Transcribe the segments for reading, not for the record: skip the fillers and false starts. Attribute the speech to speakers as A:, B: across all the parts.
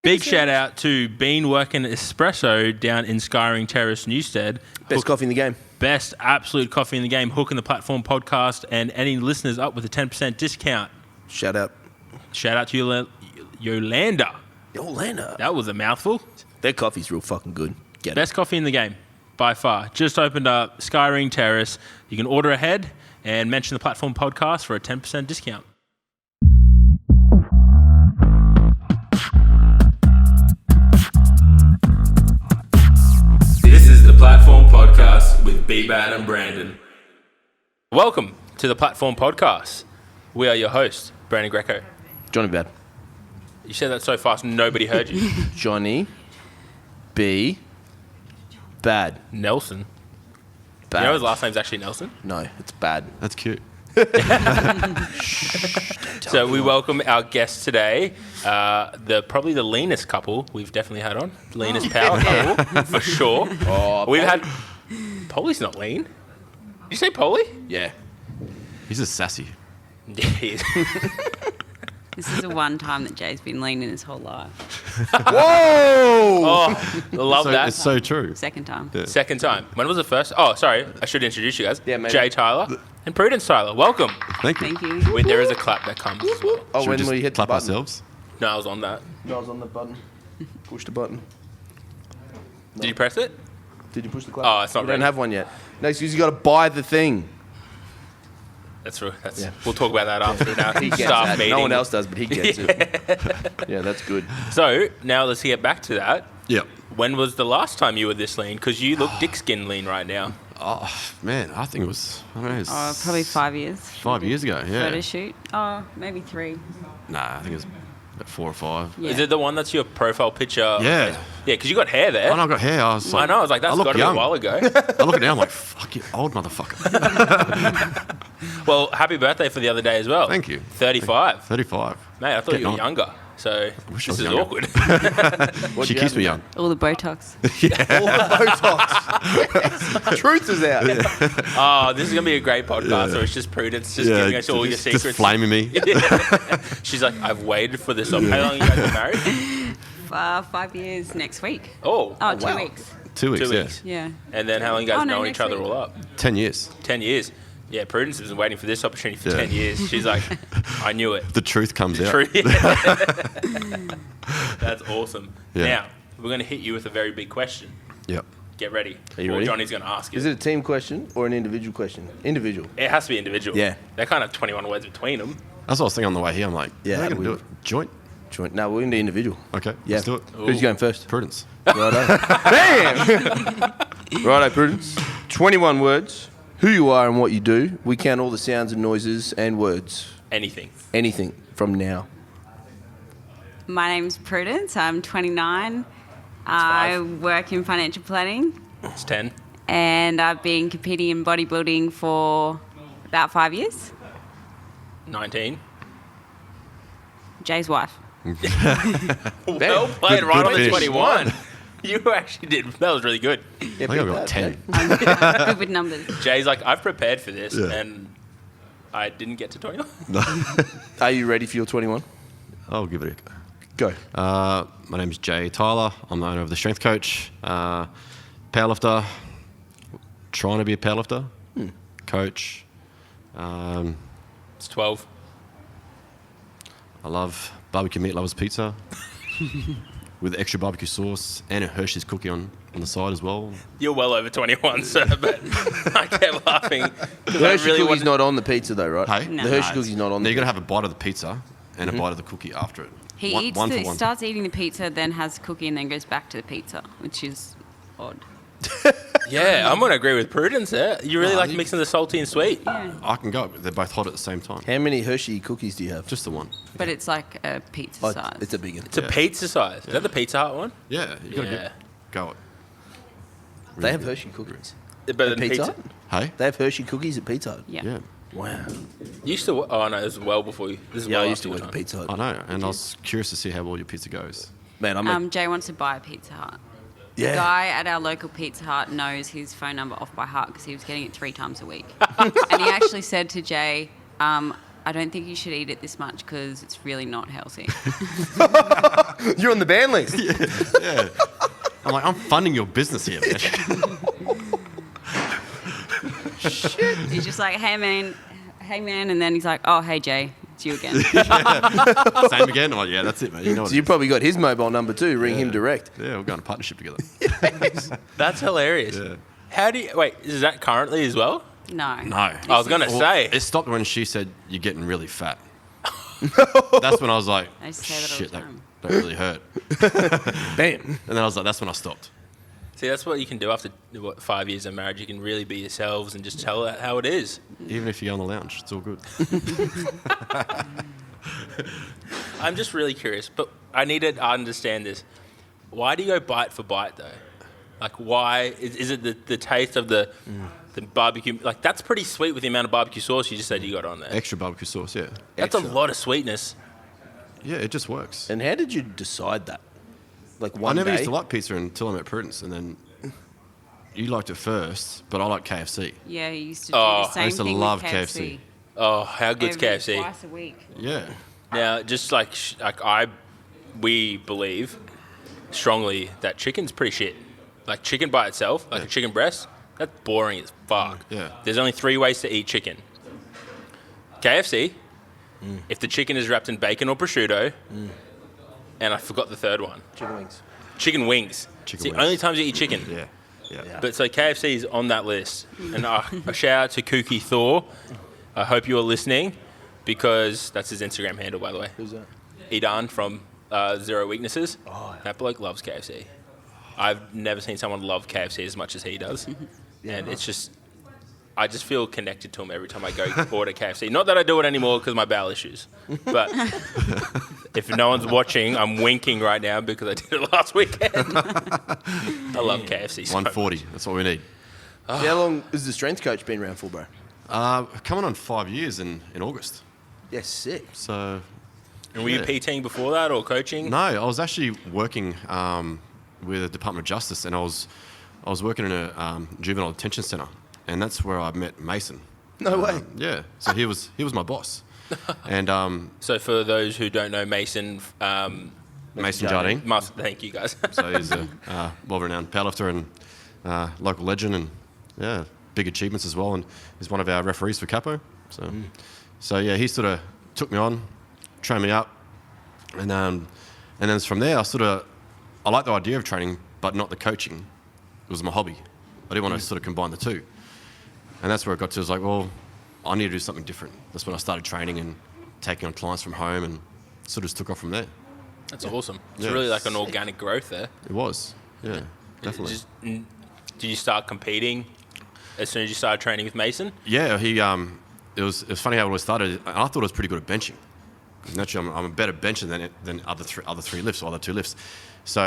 A: Big shout out to Bean Working Espresso down in Skyring Terrace, Newstead.
B: Best coffee in the game.
A: Best absolute coffee in the game. Hooking the Platform podcast, and any listeners up with a 10% discount.
B: Shout out.
A: Shout out to Yolanda.
B: Yolanda.
A: That was a mouthful.
B: Their coffee's real fucking good.
A: Best coffee in the game, by far. Just opened up Skyring Terrace. You can order ahead and mention the Platform podcast for a 10% discount. This is the Platform podcast with B-Bad and Brandon. Welcome to the Platform podcast. We are your hosts, Brandon Greco.
B: Johnny Bad.
A: You said that so fast, nobody heard you.
B: Johnny B. Bad.
A: Nelson.
B: Bad.
A: You know his last name's actually Nelson?
B: No, it's Bad.
C: That's cute.
A: So we welcome our guests today, probably the leanest couple we've definitely had on. Leanest power couple, for sure. We've had... Polly's not lean. Did you say Polly?
B: Yeah.
C: He's a sassy.
A: Yeah, he is.
D: This is the one time that Jay's been lean in his whole life.
B: Whoa!
A: Oh, love that.
C: It's so true.
D: Second time.
C: Yeah.
A: Second time. When was the first? Oh, sorry. I should introduce you guys.
B: Yeah, maybe.
A: Jay Tyler and Prudence Tyler. Welcome.
C: Thank you.
D: Thank you.
A: Wait, there is a clap that comes as well.
B: Oh,
C: Should
B: when
C: we just
B: we hit
C: clap
B: the button.
C: ourselves?
A: No, I was on that.
B: No, I was on the button. Push the button.
A: Did you press it?
B: Did you push the clap?
A: Oh, it's not
B: You
A: ready.
B: don't have one yet. No, excuse you got to buy the thing.
A: That's true.
B: Yeah.
A: We'll talk about that after now.
B: He gets
A: Staff
B: that.
A: meeting.
B: No one else does, but he gets it. Yeah, that's good.
A: So now let's get back to that.
C: Yep.
A: When was the last time you were this lean? Because you look dick skin lean right now.
C: Oh, man, I think it was, I don't know, it's
D: Probably 5 years.
C: 5 years ago, yeah.
D: Photo shoot. Oh, maybe 3.
C: Nah, I think it was about 4 or 5.
D: Yeah.
A: Is it the one that's your profile picture?
C: Yeah.
A: Yeah, because you got hair there.
C: Oh, no, I got hair. I was like,
A: I know. I was like, that's
C: I look
A: got to be a
C: young.
A: while ago.
C: I look at it now, I'm like, fuck you, old motherfucker.
A: Well, happy birthday for the other day as well.
C: Thank you.
A: 35.
C: 35.
A: Mate, I thought you were
C: Getting on.
A: younger. So
C: wish
A: this
C: I was
A: is
C: younger.
A: awkward.
B: What'd
C: She
B: you
C: keeps
B: have
C: me
B: in
C: young.
D: All the Botox.
B: All the Botox. Truth is out.
A: Oh, this is going to be a great podcast. So it's just Prudence just giving us all your secrets.
C: Just flaming me.
A: She's like, I've waited for this. How long you guys been married?
D: 5 years next week.
A: Oh,
D: Oh, 2
B: wow.
D: weeks.
C: 2 weeks,
A: 2
C: yeah.
A: weeks.
D: Yeah.
A: And then how long you guys
D: Oh, no,
A: known
D: next
A: each other
D: week.
A: all up?
C: 10 years.
A: 10 years. Yeah, Prudence has been waiting for this opportunity for
C: Yeah.
A: 10 years. She's like, I knew it.
C: The truth comes out.
A: True. That's awesome.
C: Yeah.
A: Now, we're going to hit you with a very big question.
C: Yep.
A: Get ready.
B: Are you
A: Or
B: ready?
A: Johnny's going to ask
B: Is it a team question or an individual question? Individual.
A: It has to be individual.
B: Yeah.
A: They're kind of 21 words between them.
C: That's what I was thinking on the way here. I'm like,
B: Yeah,
C: yeah, how are
B: we-
C: going to do it? Joint?
B: Joint. No, we're going to individual.
C: Okay,
B: Yeah.
C: let's do it.
B: Who's going first?
C: Prudence.
B: Righto. Bam! Righto, Prudence. 21 words. Who you are and what you do. We count all the sounds and noises and words.
A: Anything.
B: Anything from now.
D: My name's Prudence. I'm 29. I work in financial planning,
A: It's 10.
D: and I've been competing in bodybuilding for about 5 years.
A: 19.
D: Jay's wife.
A: Well played,
C: Good-
A: right
C: good
A: on the
C: finish.
A: 21. You actually did. That was really good.
B: Yeah,
C: I think I got 10.
D: I'm good with numbers.
A: Jay's like, I've prepared for this,
C: Yeah.
A: and I didn't get to 21.
B: Are you ready for your 21?
C: I'll give it a
B: Go.
C: go. My name's Jay Tyler. I'm the owner of The Strength Coach. Powerlifter. Trying to be a powerlifter. Coach.
A: It's 12.
C: I love barbecue meat lovers pizza with extra barbecue sauce and a Hershey's cookie on the side as well.
A: You're well over 21, sir, but I kept laughing. 'cause
B: The
A: I
B: Hershey
A: really
B: cookie's
A: wanted-
B: not on the pizza though, right?
C: Hey?
D: No.
B: The Hershey
C: No,
B: cookie's not on
C: Now
B: the
C: you're going to have a bite of the pizza and a bite of the cookie after it.
D: He
C: one,
D: eats
C: one
D: the,
C: for one.
D: starts eating the pizza, then has cookie, and then goes back to the pizza, which is odd.
A: Yeah, I'm going to agree with Prudence there. You really
C: No,
A: like
C: you-
A: mixing the salty and sweet.
D: Yeah.
C: I can go. They're both hot at the same time.
B: How many Hershey cookies do you have?
C: Just the one.
D: But it's like a pizza
B: Oh,
D: size.
B: it's a big one.
A: It's a pizza size. Is that the Pizza Hut one?
C: Yeah, you got to
A: Yeah.
C: go it.
B: They have Hershey cookies.
A: Better
B: At
A: than
B: Pizza
A: pizza.
B: Hut?
C: Hey?
B: They have Hershey cookies at Pizza Hut.
D: yeah.
C: Yeah.
B: Wow.
A: You used to. Oh no, this is well before you. This is
B: Yeah,
A: well
B: I used to
A: after
B: work
A: your
B: at
A: time.
B: Pizza
C: I
B: Hut.
C: know, and I was curious to see how well your pizza goes.
B: Man, I'm
D: Jay wants to buy a Pizza Hut. The
B: yeah.
D: guy at our local Pizza Hut knows his phone number off by heart because he was getting it 3 times a week. And he actually said to Jay, I don't think you should eat it this much because it's really not healthy.
B: You're on the ban list.
C: Yeah. I'm like, I'm funding your business here, man.
D: He's just like, hey man, and then he's like, oh, hey Jay, it's you again.
C: Same again? Oh, yeah, that's it, man. You know what
B: So you probably got his mobile number too. Ring him direct.
C: Yeah, we're going to partnership together.
A: That's hilarious.
C: Yeah.
A: How do you wait? Is that currently as well?
D: No.
C: No.
A: I was gonna say
C: It stopped when she said, you're getting really fat. That's when I was like,
D: I used to say that all
C: shit,
D: the
C: that
D: time.
C: really hurt.
B: Bam.
C: And then I was like, that's when I stopped.
A: See, that's what you can do after 5 years of marriage. You can really be yourselves and just tell it how it is.
C: Even if you go on the lounge, it's all good.
A: I'm just really curious, but I need to understand this. Why do you go bite for bite though? Like, why is it the taste of the barbecue? Like, that's pretty sweet with the amount of barbecue sauce you just said you got on there.
C: Extra barbecue sauce, yeah.
A: That's a lot of sweetness.
C: Yeah, it just works.
B: And how did you decide that? Like
C: I
B: one
C: never
B: day?
C: used to like pizza until I met Prudence, and then you liked it first, but I like KFC.
D: Yeah, he used to do
A: Oh,
D: the
A: I
D: same
C: used to
D: thing
C: love
D: with KFC.
A: Oh, how good's KFC?
D: Twice a week.
C: Yeah.
A: Now, just like we believe strongly that chicken's pretty shit. Like chicken by itself, like a chicken breast, that's boring as fuck.
C: Yeah.
A: There's only 3 ways to eat chicken. KFC, if the chicken is wrapped in bacon or prosciutto, and I forgot the third one.
B: Chicken wings.
A: Chicken wings.
C: Chicken
A: it's the
C: wings.
A: only times you eat chicken.
C: Yeah. Yeah.
A: But so KFC is on that list. And a shout out to Kooky Thor. I hope you're listening because that's his Instagram handle, by the way.
B: Who's that?
A: Edan from Zero Weaknesses.
B: Oh, yeah.
A: That bloke loves KFC. I've never seen someone love KFC as much as he does. And it's just, I just feel connected to him every time I go order KFC. Not that I do it anymore because of my bowel issues. But if no one's watching, I'm winking right now because I did it last weekend. I love KFC so
C: 140, that's what we need.
B: How long has the strength coach been around for, bro?
C: Coming on 5 years in August.
B: Yeah, sick.
C: So,
A: And were you PTing before that or coaching?
C: no, I was actually working with the Department of Justice, and I was working in a juvenile detention centre, and that's where I met Mason.
B: No way.
C: Yeah, so he was my boss, and
A: So for those who don't know, Mason,
C: Mason Jardine.
A: thank you guys.
C: So he's a well-renowned powerlifter and local legend, and yeah, big achievements as well. And he's one of our referees for Capo. So yeah, he sort of took me on, trained me up, and then from there, I like the idea of training, but not the coaching. It was my hobby. I didn't want to sort of combine the two, and that's where it got to. I was like, well, I need to do something different. That's when I started training and taking on clients from home, and sort of just took off from there.
A: That's awesome. It's
C: Yeah.
A: really like an organic growth there.
C: It was, yeah, definitely.
A: Did you start competing as soon as you started training with Mason?
C: Yeah, it was funny how it all started. I thought I was pretty good at benching. Naturally, I'm a better bencher than other three lifts or other 2 lifts. So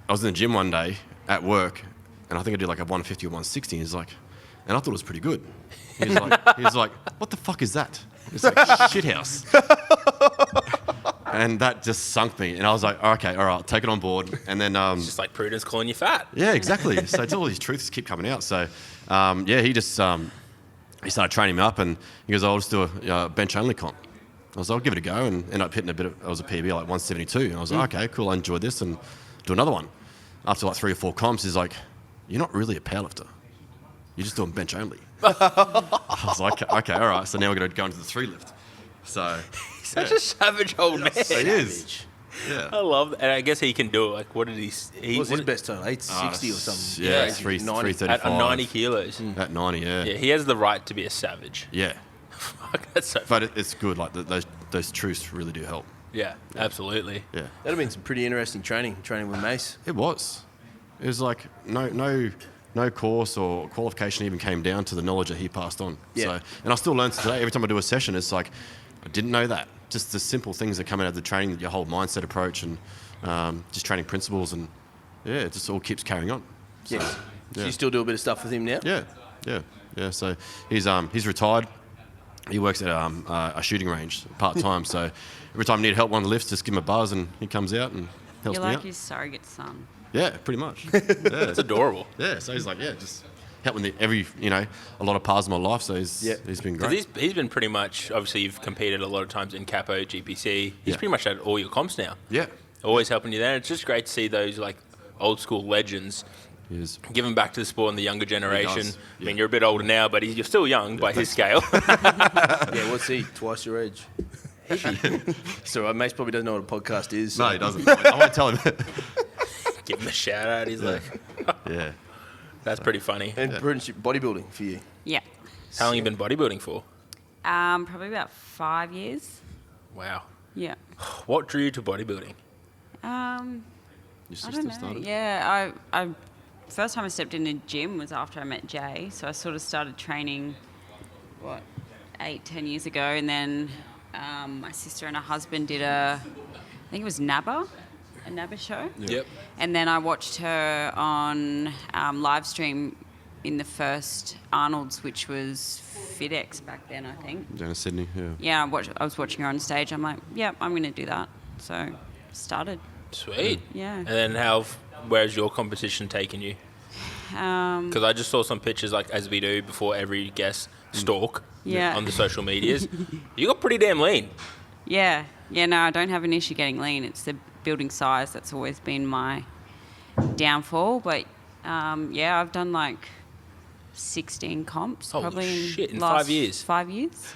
C: I was in the gym one day at work, and I think I did like a 150 or 160. And I thought it was pretty good. He was like, what the fuck is that? It's like shithouse. And that just sunk me. And I was like, okay, all right, I'll take it on board. And then
A: It's just like Prudence calling you fat.
C: yeah, exactly. So it's all these truths keep coming out. So, yeah, he just he started training me up, and he goes, I'll just do a bench only comp. I was like, I'll give it a go, and ended up hitting I was a PB like 172, and I was like, okay, cool, I enjoyed this, and do another one. After like 3 or 4 comps, he's like, you're not really a powerlifter. You're just doing bench only. I was like, okay, all right. So now we're going to go into the 3 lift. So
A: He's such a savage old man.
C: it is. Yeah.
A: I love that. And I guess he can do it. Like, what did he...
B: What's his best total? 860 or something.
C: Yeah,
A: Yeah,
C: 335.
A: At 90 kilos.
C: At 90, yeah.
A: Yeah, he has the right to be a savage.
C: Yeah.
A: Fuck, that's so...
C: But it's good. Like those truths really do help.
A: Yeah, absolutely.
C: Yeah.
B: That'd have been some pretty interesting training with Mace.
C: It was. It was like no course or qualification even came down to the knowledge that he passed on.
B: Yeah.
C: So, and I still learn today. Every time I do a session, it's like, I didn't know that. Just the simple things that come out of the training, your whole mindset approach, and just training principles, and yeah, it just all keeps carrying on. So,
B: Yes. So
C: yeah.
B: you still do a bit of stuff with him now?
C: Yeah. So he's retired. He works at a shooting range part time. So every time I need help on the lifts, just give him a buzz, and he comes out and helps
D: You're
C: me
D: like
C: out.
D: his surrogate son.
C: Yeah, pretty much. Yeah.
A: It's adorable.
C: Yeah, so he's like, helped with a lot of parts of my life. So he's been great.
A: He's been pretty much, obviously you've competed a lot of times in Capo, GPC. He's pretty much at all your comps now.
C: Yeah.
A: Always helping you there. It's just great to see those like old school legends giving back to the sport and the younger generation. I mean, you're a bit older now, but you're still young by his scale.
B: Yeah, what's he? Twice your age. So Mace probably doesn't know what a podcast is. So.
C: No, he doesn't. I won't tell him.
A: Give him a shout out. He's like,
C: Yeah.
A: that's pretty funny.
B: And Prudence, bodybuilding for you.
D: Yeah.
A: How long have you been bodybuilding for?
D: Probably about 5 years.
A: Wow.
D: Yeah.
A: What drew you to bodybuilding?
C: Your
D: I
C: sister
D: don't know.
C: started?
D: Yeah, I first time I stepped in a gym was after I met Jay. So I sort of started training, 8-10 years ago, and then my sister and her husband did I think it was NABBA, a NABBA show.
A: Yep.
D: And then I watched her on live stream in the first Arnold's, which was FitX back then, I think.
C: Down in Sydney, yeah.
D: Yeah, I was watching her on stage. I'm like, yeah, I'm going to do that. So started.
A: Sweet.
D: Yeah.
A: And then where's your competition taking you? Because I just saw some pictures, like as we do before every guest stalk on the social medias. You got pretty damn lean.
D: Yeah. No, I don't have an issue getting lean. It's the building size that's always been my downfall. But I've done like 16 comps
A: Holy
D: probably
A: shit, in
D: last
A: 5 years?
D: 5 years.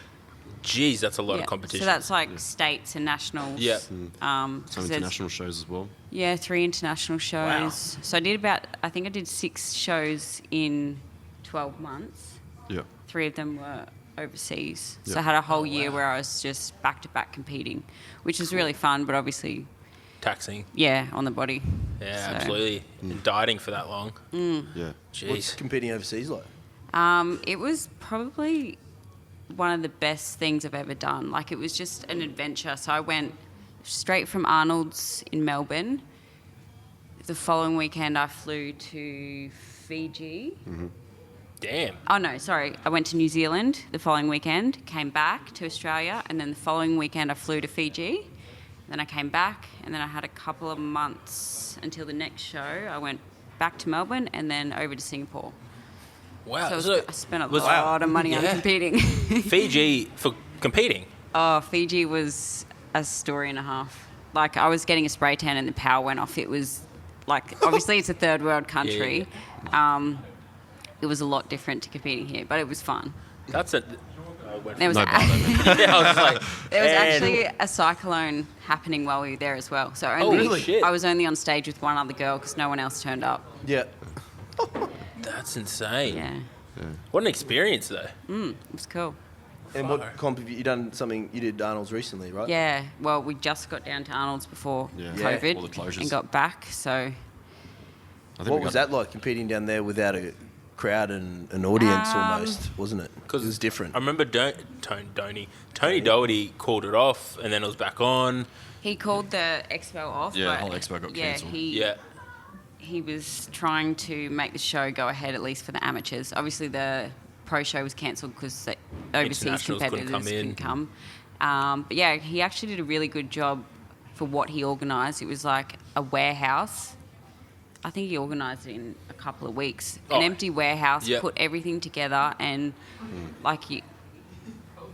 A: Jeez, that's a lot of competition.
D: So that's like states and nationals.
A: Yeah.
C: Some international shows as well.
D: Yeah, 3 international shows.
A: Wow.
D: So I think I did 6 shows in 12 months.
C: Yeah.
D: 3 of them were overseas.
C: Yeah.
D: So I had a whole year where I was just back-to-back competing, which was really fun, but obviously,
A: taxing.
D: yeah, on the body.
A: Yeah,
D: So-
A: absolutely. And dieting for that long.
C: Yeah.
B: What's
A: Jeez.
B: competing overseas like?
D: It was probably one of the best things I've ever done. Like, it was just an adventure. So I went straight from Arnold's in Melbourne. The following weekend, I flew to Fiji.
A: Damn.
D: Oh, no, sorry. I went to New Zealand the following weekend, came back to Australia, and then the following weekend I flew to Fiji. Then I came back, and then I had a couple of months until the next show. I went back to Melbourne and then over to Singapore.
A: Wow.
D: So I spent a lot of money on competing.
A: Fiji for competing.
D: Oh, Fiji was a story and a half. Like, I was getting a spray tan and the power went off. It was like, obviously it's a third world country. It was a lot different to competing here, but it was fun.
A: That's a...
D: There was,
C: No bother, man.
A: Yeah, I was like...
D: there was
A: and-
D: actually a cyclone happening while we were there as well. So
A: Holy shit.
D: I was only on stage with one other girl because no one else turned up.
B: Yeah.
A: That's insane.
D: Yeah.
A: What an experience, though.
D: It was cool.
B: And what comp have you done? Something you did Arnold's recently, right?
D: Yeah. Well, we just got down to Arnold's before
C: Yeah.
D: COVID
C: All the closures.
D: and got back. So
C: I think
B: What was that like, competing down there without a crowd and an audience almost, wasn't it? Because it was different.
A: I remember Tony Doherty called it off, and then it was back on.
D: he called the expo off.
C: Yeah,
D: but
C: the whole expo got cancelled.
A: Yeah.
D: He was trying to make the show go ahead, at least for the amateurs. Obviously, the pro show was cancelled because the overseas
A: Internationals couldn't
D: competitors
A: come in.
D: couldn't come. But yeah, he actually did a really good job for what he organised. It was like a warehouse. I think he organised it in a couple of weeks. An empty warehouse,
A: Yep.
D: put everything together, and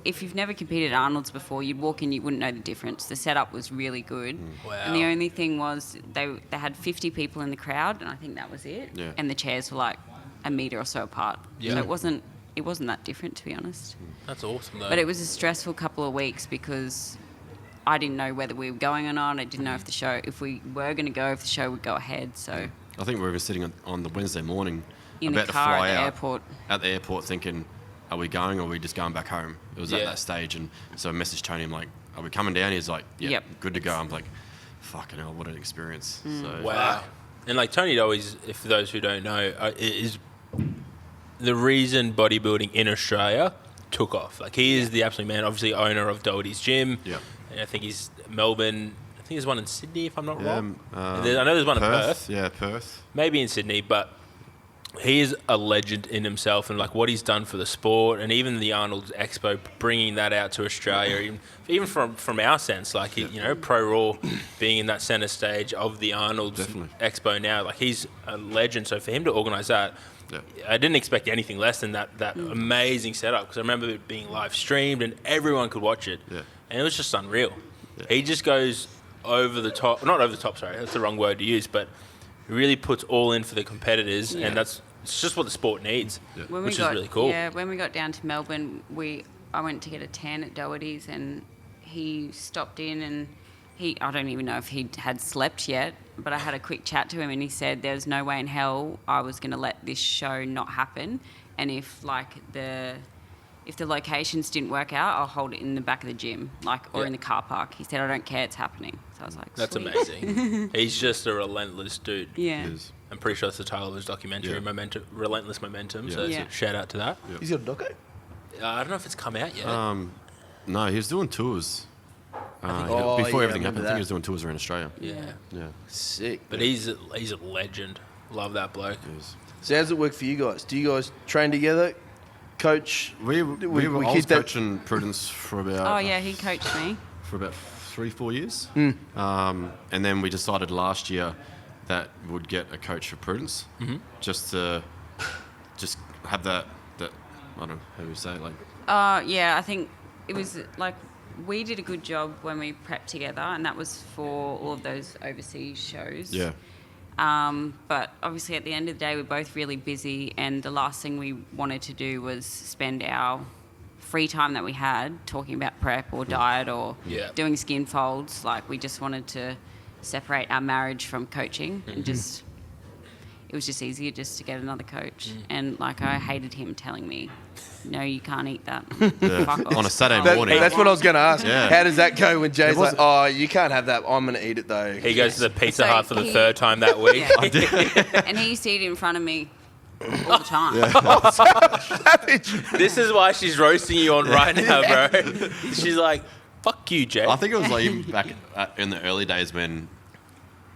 D: if you've never competed at Arnold's before, you'd walk in, you wouldn't know the difference. The setup was really good.
A: Wow.
D: And the only thing was they had 50 people in the crowd, and I think that was it.
C: Yeah.
D: And the chairs were like a metre or so apart.
A: Yeah.
D: So it wasn't that different, to be honest.
A: That's awesome, though.
D: But it was a stressful couple of weeks because I didn't know whether we were going or not. I didn't know if we were going to go, if the show would go ahead. So
C: I think we were sitting on the Wednesday morning
D: in the
C: about to
D: car
C: fly
D: at the
C: out
D: airport.
C: at the airport thinking, are we going or are we just going back home? It was at
A: Yeah.
C: that stage. And so I messaged Tony, I'm like, are we coming down? He's like, yeah,
D: Yep.
C: good to go. I'm like, fucking hell, what an experience. So,
A: Wow. And like Tony Doherty's, if for those who don't know, is the reason bodybuilding in Australia took off. Like, he is the absolute man, obviously owner of Doherty's Gym.
C: Yeah.
A: And I think he's Melbourne. I think there's one in Sydney, if I'm not wrong.
C: I
A: I know there's one in Perth.
C: Yeah, Perth.
A: Maybe in Sydney, but he is a legend in himself, and like what he's done for the sport, and even the Arnold's Expo, bringing that out to Australia, even from our sense, like Pro Raw being in that centre stage of the Arnold's
C: Definitely.
A: Expo now, like he's a legend. So for him to organise that,
C: Yeah.
A: I didn't expect anything less than that amazing setup, because I remember it being live streamed and everyone could watch it.
C: Yeah.
A: And it was just unreal.
C: Yeah.
A: He just goes over the top, not over the top, sorry, that's the wrong word to use, but really puts all in for the competitors, and it's just what the sport needs, which is really cool.
D: Yeah, when we got down to Melbourne, I went to get a tan at Doherty's, and he stopped in, and I don't even know if he had slept yet, but I had a quick chat to him, and he said there's no way in hell I was going to let this show not happen, and if the locations didn't work out, I'll hold it in the back of the gym, or in the car park. He said, I don't care, it's happening. So I was like,
A: That's
D: sweet.
A: amazing. He's just a relentless dude.
D: Yeah.
C: It is.
A: I'm pretty sure it's the title of his documentary, Relentless Momentum. So
D: Yeah.
A: shout out to that.
B: He's got a doco?
A: I don't know if it's come out yet.
C: No, he was doing tours.
B: Oh,
C: before
B: yeah,
C: everything
B: I remember
C: happened, I think
B: that.
C: he was doing tours around Australia.
A: yeah.
C: Yeah.
B: Sick.
A: But he's a legend. Love that bloke.
C: It is.
B: So how does it work for you guys? Do you guys train together? Coach?
C: I
B: keep
C: was
B: that-
C: coaching Prudence for about
D: Oh, yeah, he coached me.
C: for about 3-4 years. And then we decided last year that we'd get a coach for Prudence, just to have that I don't know how do you say it, like
D: Yeah, I think it was like we did a good job when we prepped together, and that was for all of those overseas shows.
C: yeah.
D: But obviously at the end of the day, we're both really busy, and the last thing we wanted to do was spend our free time that we had talking about prep or diet or doing skin folds. Like, we just wanted to separate our marriage from coaching, and just it was just easier just to get another coach. And like, I hated him telling me, no, you can't eat that. Fuck off.
C: On a Saturday morning.
B: That's what I was going to ask.
C: Yeah.
B: How does that go when Jay's like, oh, you can't have that. I'm going to eat it though.
A: He goes to the Pizza
D: So
A: Hut for the
D: he-
A: third time that week.
D: Yeah. And he used to eat it in front of me all the time.
A: This is why she's roasting you on right now, bro. She's like, fuck you, Jay.
C: I think it was like even back in the early days when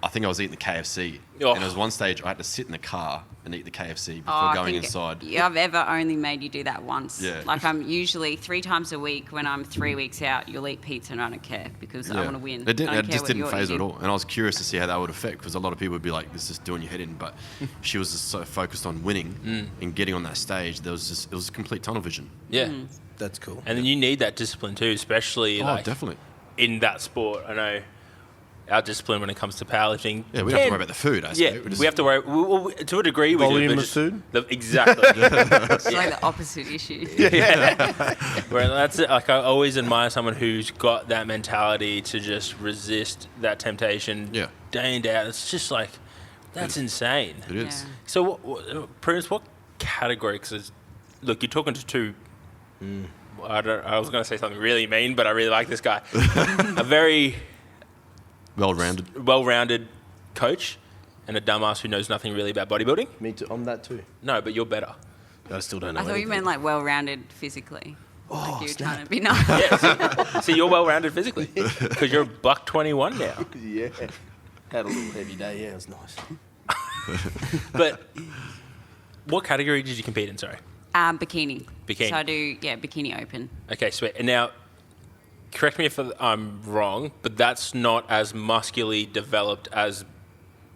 C: I think I was eating the KFC.
A: Oh.
C: And there was one stage I had to sit in the car and eat the KFC before
D: I
C: going
D: think
C: inside.
D: I've ever only made you do that once.
C: Yeah.
D: Like, I'm usually 3 times a week. When I'm 3 weeks out, you'll eat pizza and I don't care, because I want to win.
C: It
D: I don't care
C: just
D: what
C: didn't
D: you're
C: phase her at
D: eating.
C: all. And I was curious to see how that would affect, because a lot of people would be like, this is doing your head in. But she was just so focused on winning and getting on that stage. It was complete tunnel vision.
A: Yeah.
B: That's cool.
A: And then you need that discipline too, especially like
C: Definitely.
A: in that sport. I know our discipline when it comes to powerlifting.
C: Yeah, we don't have to worry about the food. I
A: Yeah,
C: suppose.
A: we have to worry to a degree. We
B: Volume
A: do, but
B: of
A: just
B: food?
A: Exactly.
D: It's like the opposite issue.
A: Where that's it. Like, I always admire someone who's got that mentality to just resist that temptation
C: Yeah.
A: day in day out. It's just like, that's insane.
C: It is.
D: Yeah.
A: So, Prudence, what category? Because look, you're talking to two. I was going to say something really mean, but I really like this guy. A very
C: Well-rounded.
A: well-rounded coach and a dumbass who knows nothing really about bodybuilding.
B: Me too. I'm that too.
A: No, but you're better.
B: I still don't know.
D: I thought you meant like well-rounded physically.
B: Oh,
D: Like, you were
B: snap.
D: trying to be nice.
A: Yeah, see, you're well-rounded physically because you're $121 now.
B: Yeah. Had a little heavy day. Yeah, it was nice.
A: But what category did you compete in? Sorry.
D: Bikini.
A: Bikini.
D: So I do, bikini open.
A: Okay, sweet. And now, correct me if I'm wrong, but that's not as muscularly developed as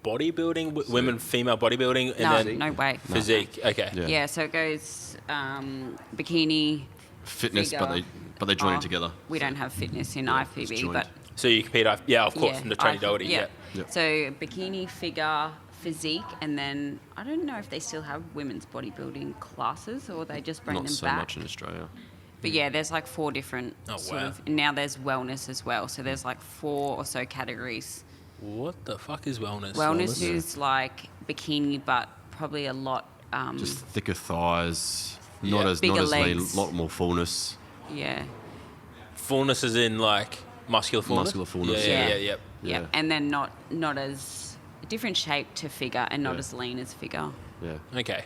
A: bodybuilding, female bodybuilding, and
D: No,
A: then
D: no way.
A: physique. Okay.
C: Yeah.
D: Yeah, so it goes bikini.
C: Fitness,
D: figure.
C: but they join it together.
D: We don't have fitness in
C: it's
D: IFBB,
C: joined.
D: but
A: So you compete, of course, in the Tony Doherty. Yeah.
C: Yeah.
D: So bikini, figure, physique, and then I don't know if they still have women's bodybuilding classes or they just bring
C: Not
D: them
C: so
D: back.
C: much in Australia.
D: But yeah, there's like 4 different sort
A: wow.
D: of. And now there's wellness as well. So there's like 4 or so categories.
A: What the fuck is wellness?
D: Wellness is like bikini, but probably a lot.
C: Just thicker thighs,
A: Yeah.
C: not as
D: Bigger
C: lean,
D: legs.
C: lot more fullness.
D: Yeah.
A: Fullness is in like muscular fullness.
C: Muscular fullness,
A: Yeah.
D: yeah.
A: Yeah.
C: Yeah.
D: And then not as a different shape to figure and not
C: Yeah.
D: as lean as figure.
C: Yeah.
A: Okay.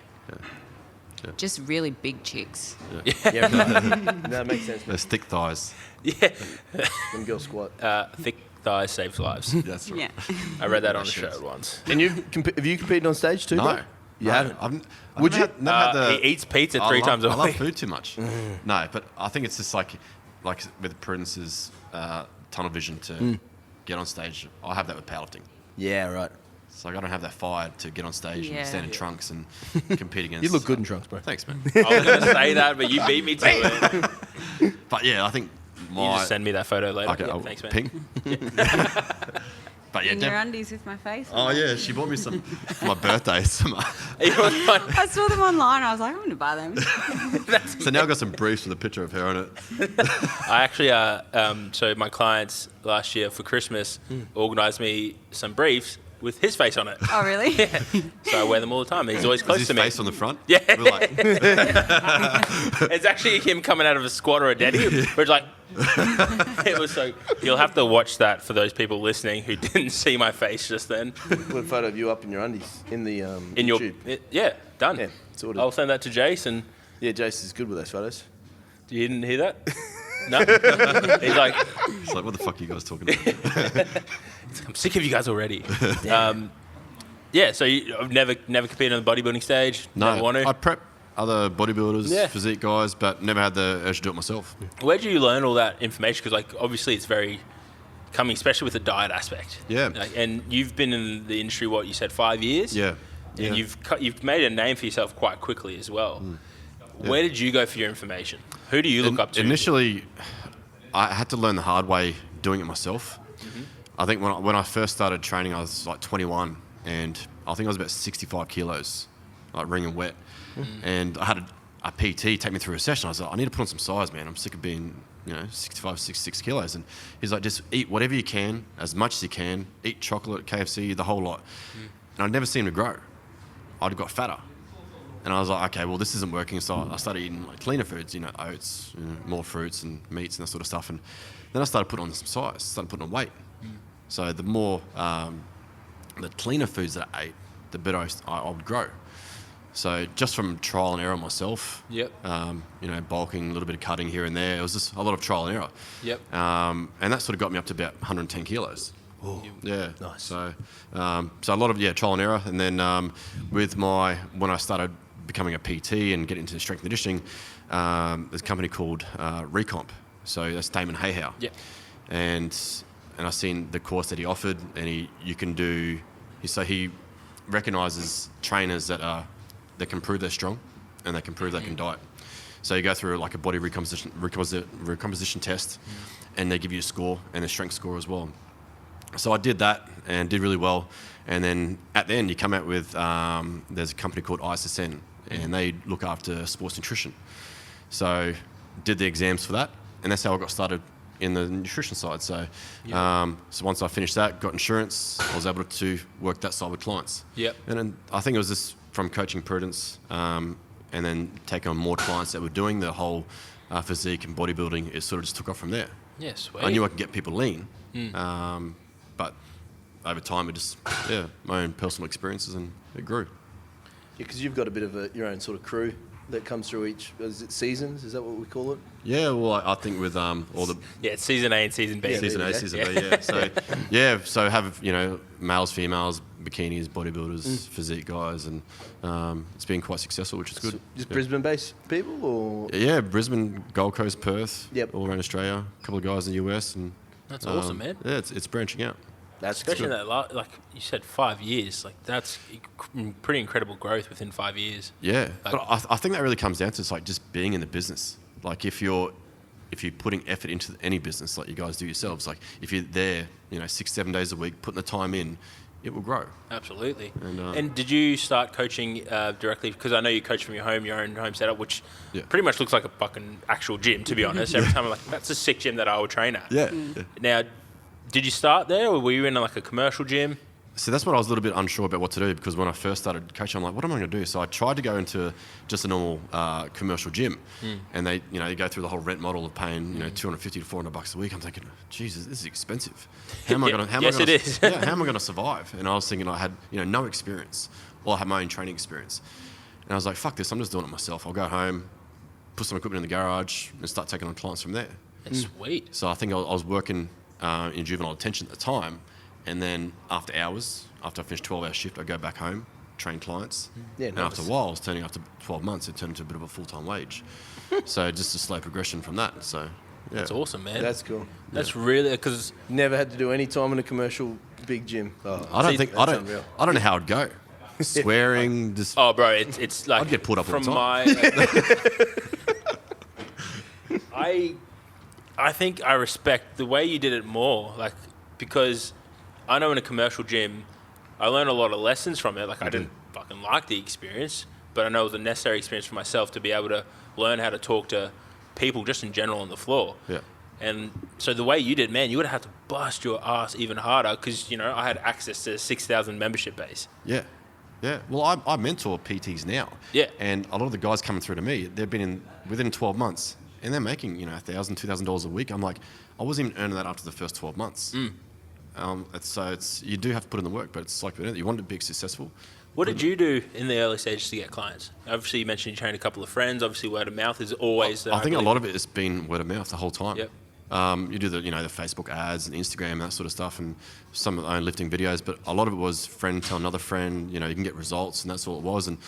D: Just really big chicks.
B: Yeah, right. That makes sense.
C: There's thick thighs.
A: Yeah.
B: Them girls squat.
A: Thick thighs save lives.
C: That's
D: Yeah.
A: I read that on a
C: That
A: show
C: shit.
A: once.
B: And have you competed on stage too?
C: No.
B: bro? You haven't.
C: Would you?
A: He eats pizza three times a
C: I love
A: week.
C: food too much. No, but I think it's just like with Prudence's tunnel vision to get on stage. I have that with powerlifting.
B: Yeah, right.
C: It's like I don't have that fire to get on stage and stand in trunks and compete against.
B: You look good in trunks, bro.
C: Thanks, man.
A: I was going to say that, but you beat me to it.
C: But yeah, I think
A: You just send me that photo later.
C: Okay,
A: Yeah, thanks, man.
C: Pink. But yeah,
D: In your undies with my face.
C: oh yeah, she bought me some for my birthday. Some,
D: I saw them online. I was like, I'm going to buy them.
C: so now I've got some briefs with a picture of her on it.
A: I actually, so my clients last year for Christmas organised me some briefs with his face on it.
D: Oh, really?
A: Yeah. So I wear them all the time. He's always close
C: Is
A: to
C: his
A: me.
C: face on the front?
A: Yeah.
C: We're like,
A: It's actually him coming out of a squat or a deaddy. Where it's like, it was so. You'll have to watch that for those people listening who didn't see my face just then.
B: Put a photo of you up in your undies in the
A: In your,
B: YouTube.
A: yeah, done.
B: Yeah, sorted.
A: I'll send that to Jason.
B: Yeah, Jace is good with those photos.
A: You didn't hear that? No. He's like,
C: it's like, what the fuck are you guys talking about?
A: I'm sick of you guys already. Yeah, so I've never competed on the bodybuilding stage. Never want to.
C: I prep other bodybuilders,
A: Yeah.
C: physique guys, but never had the urge to do it myself.
A: Where did you learn all that information? Because like obviously it's very coming, especially with the diet aspect.
C: Yeah.
A: Like, and you've been in the industry, what you said, 5 years.
C: Yeah.
A: And you've made a name for yourself quite quickly as well.
C: Yeah.
A: Where did you go for your information? Who do you look up to?
C: Initially, I had to learn the hard way doing it myself. I think when I first started training, I was like 21, and I think I was about 65 kilos, like ring and wet. And I had a PT take me through a session. I was like, I need to put on some size, man. I'm sick of being, 65, 66 kilos. And he's like, just eat whatever you can, as much as you can. Eat chocolate, KFC, the whole lot. And I'd never seen him grow. I'd got fatter. And I was like, okay, well, this isn't working. So I started eating like cleaner foods, oats, more fruits and meats and that sort of stuff. And then I started putting on some size, started putting on weight. So the more, the cleaner foods that I ate, the better I would grow. So just from trial and error myself, bulking, a little bit of cutting here and there, it was just a lot of trial and error. And that sort of got me up to about 110 kilos.
B: Oh,
C: Yeah.
B: nice.
C: So a lot of trial and error, and then when I started becoming a PT and getting into strength and conditioning, there's a company called Recomp. So that's Damon Hayhow.
A: Yep.
C: And I seen the course that he offered, and he recognises trainers that can prove they're strong, and they can prove they can diet. So you go through like a body recomposition test, and they give you a score and a strength score as well. So I did that and did really well. And then at the end, you come out with, there's a company called ISSN, and they look after sports nutrition. So did the exams for that, and that's how I got started in the nutrition side. So so once I finished that, got insurance, I was able to work that side with clients.
A: Yep.
C: And then I think it was just from coaching Prudence, and then taking on more clients that were doing the whole physique and bodybuilding, it sort of just took off from there.
A: Yeah, sweet.
C: I knew I could get people lean, but over time, it just, my own personal experiences, and it grew.
B: Yeah, because you've got a bit of your own sort of crew that comes through each, is it seasons? Is that what we call it?
C: Yeah, well, I think with all the
A: Yeah, it's season A and season B.
C: season A, season B, yeah. So, so have, males, females, bikinis, bodybuilders, physique guys, and it's been quite successful, which is good.
B: Just Brisbane-based people, or?
C: Yeah, Brisbane, Gold Coast, Perth,
B: Yep.
C: all around Australia, a couple of guys in the US, and
A: That's awesome, man.
C: Yeah, it's branching out.
B: That's
A: Especially
B: good.
A: that, like you said, 5 years. Like that's pretty incredible growth within 5 years.
C: Yeah,
A: Like-
C: but I think that really comes down to it's like just being in the business. Like if you're putting effort into any business, like you guys do yourselves, like if you're there, 6-7 days a week, putting the time in, it will grow.
A: Absolutely.
C: And,
A: And did you start coaching directly? Because I know you coach from your own home setup, which
C: Yeah.
A: pretty much looks like a fucking actual gym, to be honest. Every time I'm like, that's a sick gym that I would train at.
C: Yeah.
A: Now, did you start there, or were you in like a commercial gym?
C: So that's what I was a little bit unsure about what to do, because when I first started coaching, I'm like, what am I going to do? So I tried to go into just a normal commercial gym, and they go through the whole rent model of paying $250 to $400 a week. I'm thinking, Jesus, this is expensive. How am I going to?
A: Yes, it is.
C: Yeah, how am I going to survive? And I was thinking I had no experience, or I had my own training experience, and I was like, fuck this, I'm just doing it myself. I'll go home, put some equipment in the garage, and start taking on clients from there.
A: That's sweet.
C: So I think I was working in juvenile detention at the time, and then after hours, after I finished 12-hour shift, I'd go back home, train clients.
B: Yeah,
C: and
B: nice.
C: after a while, I was after 12 months, it turned into a bit of a full-time wage. So just a slow progression from that. So
A: That's awesome, man.
B: That's cool.
A: That's really because
B: Never had to do any time in a commercial big gym. Oh,
C: I don't
B: that's unreal.
C: I don't know how it'd go. Swearing, just
A: oh, bro, it's like
C: I'd get pulled up all
A: from
C: the time.
A: my. I think I respect the way you did it more, like because I know in a commercial gym, I learned a lot of lessons from it. Like I didn't fucking like the experience, but I know it was a necessary experience for myself to be able to learn how to talk to people just in general on the floor.
C: Yeah.
A: And so the way you did, man, you would have had to bust your ass even harder because, I had access to a 6,000 membership base.
C: Yeah. Yeah. Well, I mentor PTs now.
A: Yeah.
C: And a lot of the guys coming through to me, they've been within 12 months and they're making, $1,000, $2,000 a week. I'm like, I wasn't even earning that after the first 12 months. You do have to put in the work, but it's like, you want to be successful.
A: What did you do in the early stages to get clients? Obviously, you mentioned you trained a couple of friends. Obviously, word of mouth is always...
C: I think a lot of it has been word of mouth the whole time.
A: Yep.
C: You do the Facebook ads and Instagram and that sort of stuff, and some of the own lifting videos. But a lot of it was friend tell another friend. You can get results, and that's all it was. And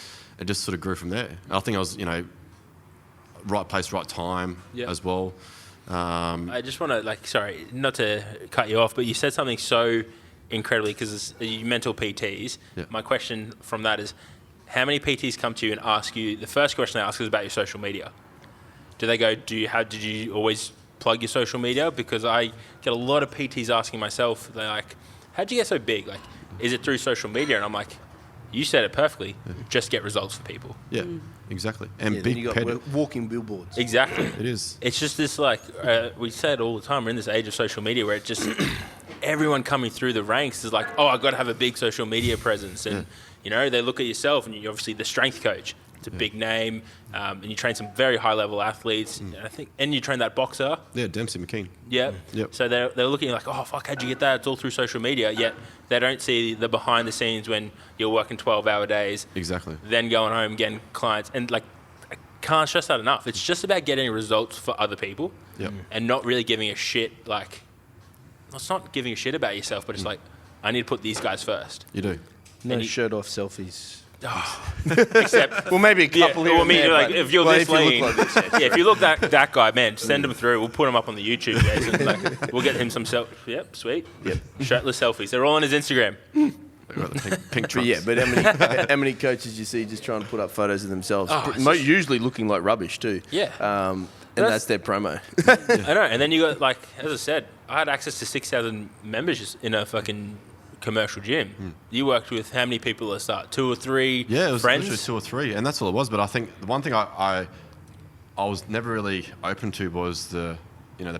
C: it just sort of grew from there. I think I was, right place, right time as well.
A: I just want to sorry, not to cut you off, but you said something so incredibly because you mental PTs.
C: Yeah.
A: My question from that is, how many PTs come to you and ask you? The first question they ask is about your social media. Do they go, did you always plug your social media? Because I get a lot of PTs asking myself, they're like, how'd you get so big? Like, is it through social media? And I'm like, you said it perfectly. Just get results for people.
C: Yeah, exactly. And
B: then
C: big
B: you got walking billboards.
A: Exactly.
C: It is.
A: It's just this we say it all the time. We're in this age of social media where it just everyone coming through the ranks is like, oh, I've got to have a big social media presence. And, they look at yourself and you're obviously the strength coach. It's a big name. And you train some very high level athletes. And you train that boxer.
C: Yeah, Dempsey McKean.
A: Yeah.
C: Yep.
A: So they're looking like, oh, fuck, how'd you get that? It's all through social media. Yet they don't see the behind the scenes when you're working 12-hour days.
C: Exactly.
A: Then going home, getting clients. And I can't stress that enough. It's just about getting results for other people.
C: Yep.
A: And not really giving a shit, it's not giving a shit about yourself, but it's I need to put these guys first.
C: You do.
B: No shirt off selfies.
A: Except,
B: Well, maybe a couple here.
A: well, I mean,
B: and there, but-
A: if you're
B: well,
A: this
B: if you look
A: lean,
B: like this, yeah.
A: if you look that guy, man, send him through. We'll put him up on the YouTube. Guys, we'll get him some Yep, sweet.
B: Yep.
A: Shirtless selfies. They're all on his Instagram.
C: They've got the pink
B: But
C: trunks.
B: yeah, but how many coaches you see just trying to put up photos of themselves,
A: it's just-
B: usually looking like rubbish too.
A: Yeah.
B: And that's their promo.
A: I know. And then you got as I said, I had access to 6,000 members in a fucking commercial gym. You worked with how many people at the start? 2 or 3
C: Yeah, it was
A: friends?
C: literally 2 or 3, and that's all it was. But I think the one thing I was never really open to was the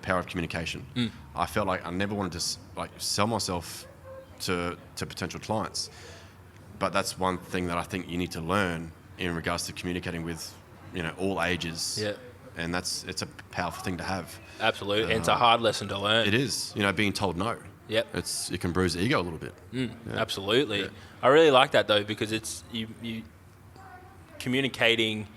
C: power of communication. I felt like I never wanted to sell myself to potential clients. But that's one thing that I think you need to learn in regards to communicating with all ages.
A: Yeah.
C: And it's a powerful thing to have.
A: Absolutely. And it's a hard lesson to learn.
C: It is, being told no.
A: Yep.
C: It can bruise the ego a little bit.
A: Absolutely.
C: Yeah.
A: I really like that though because it's you communicating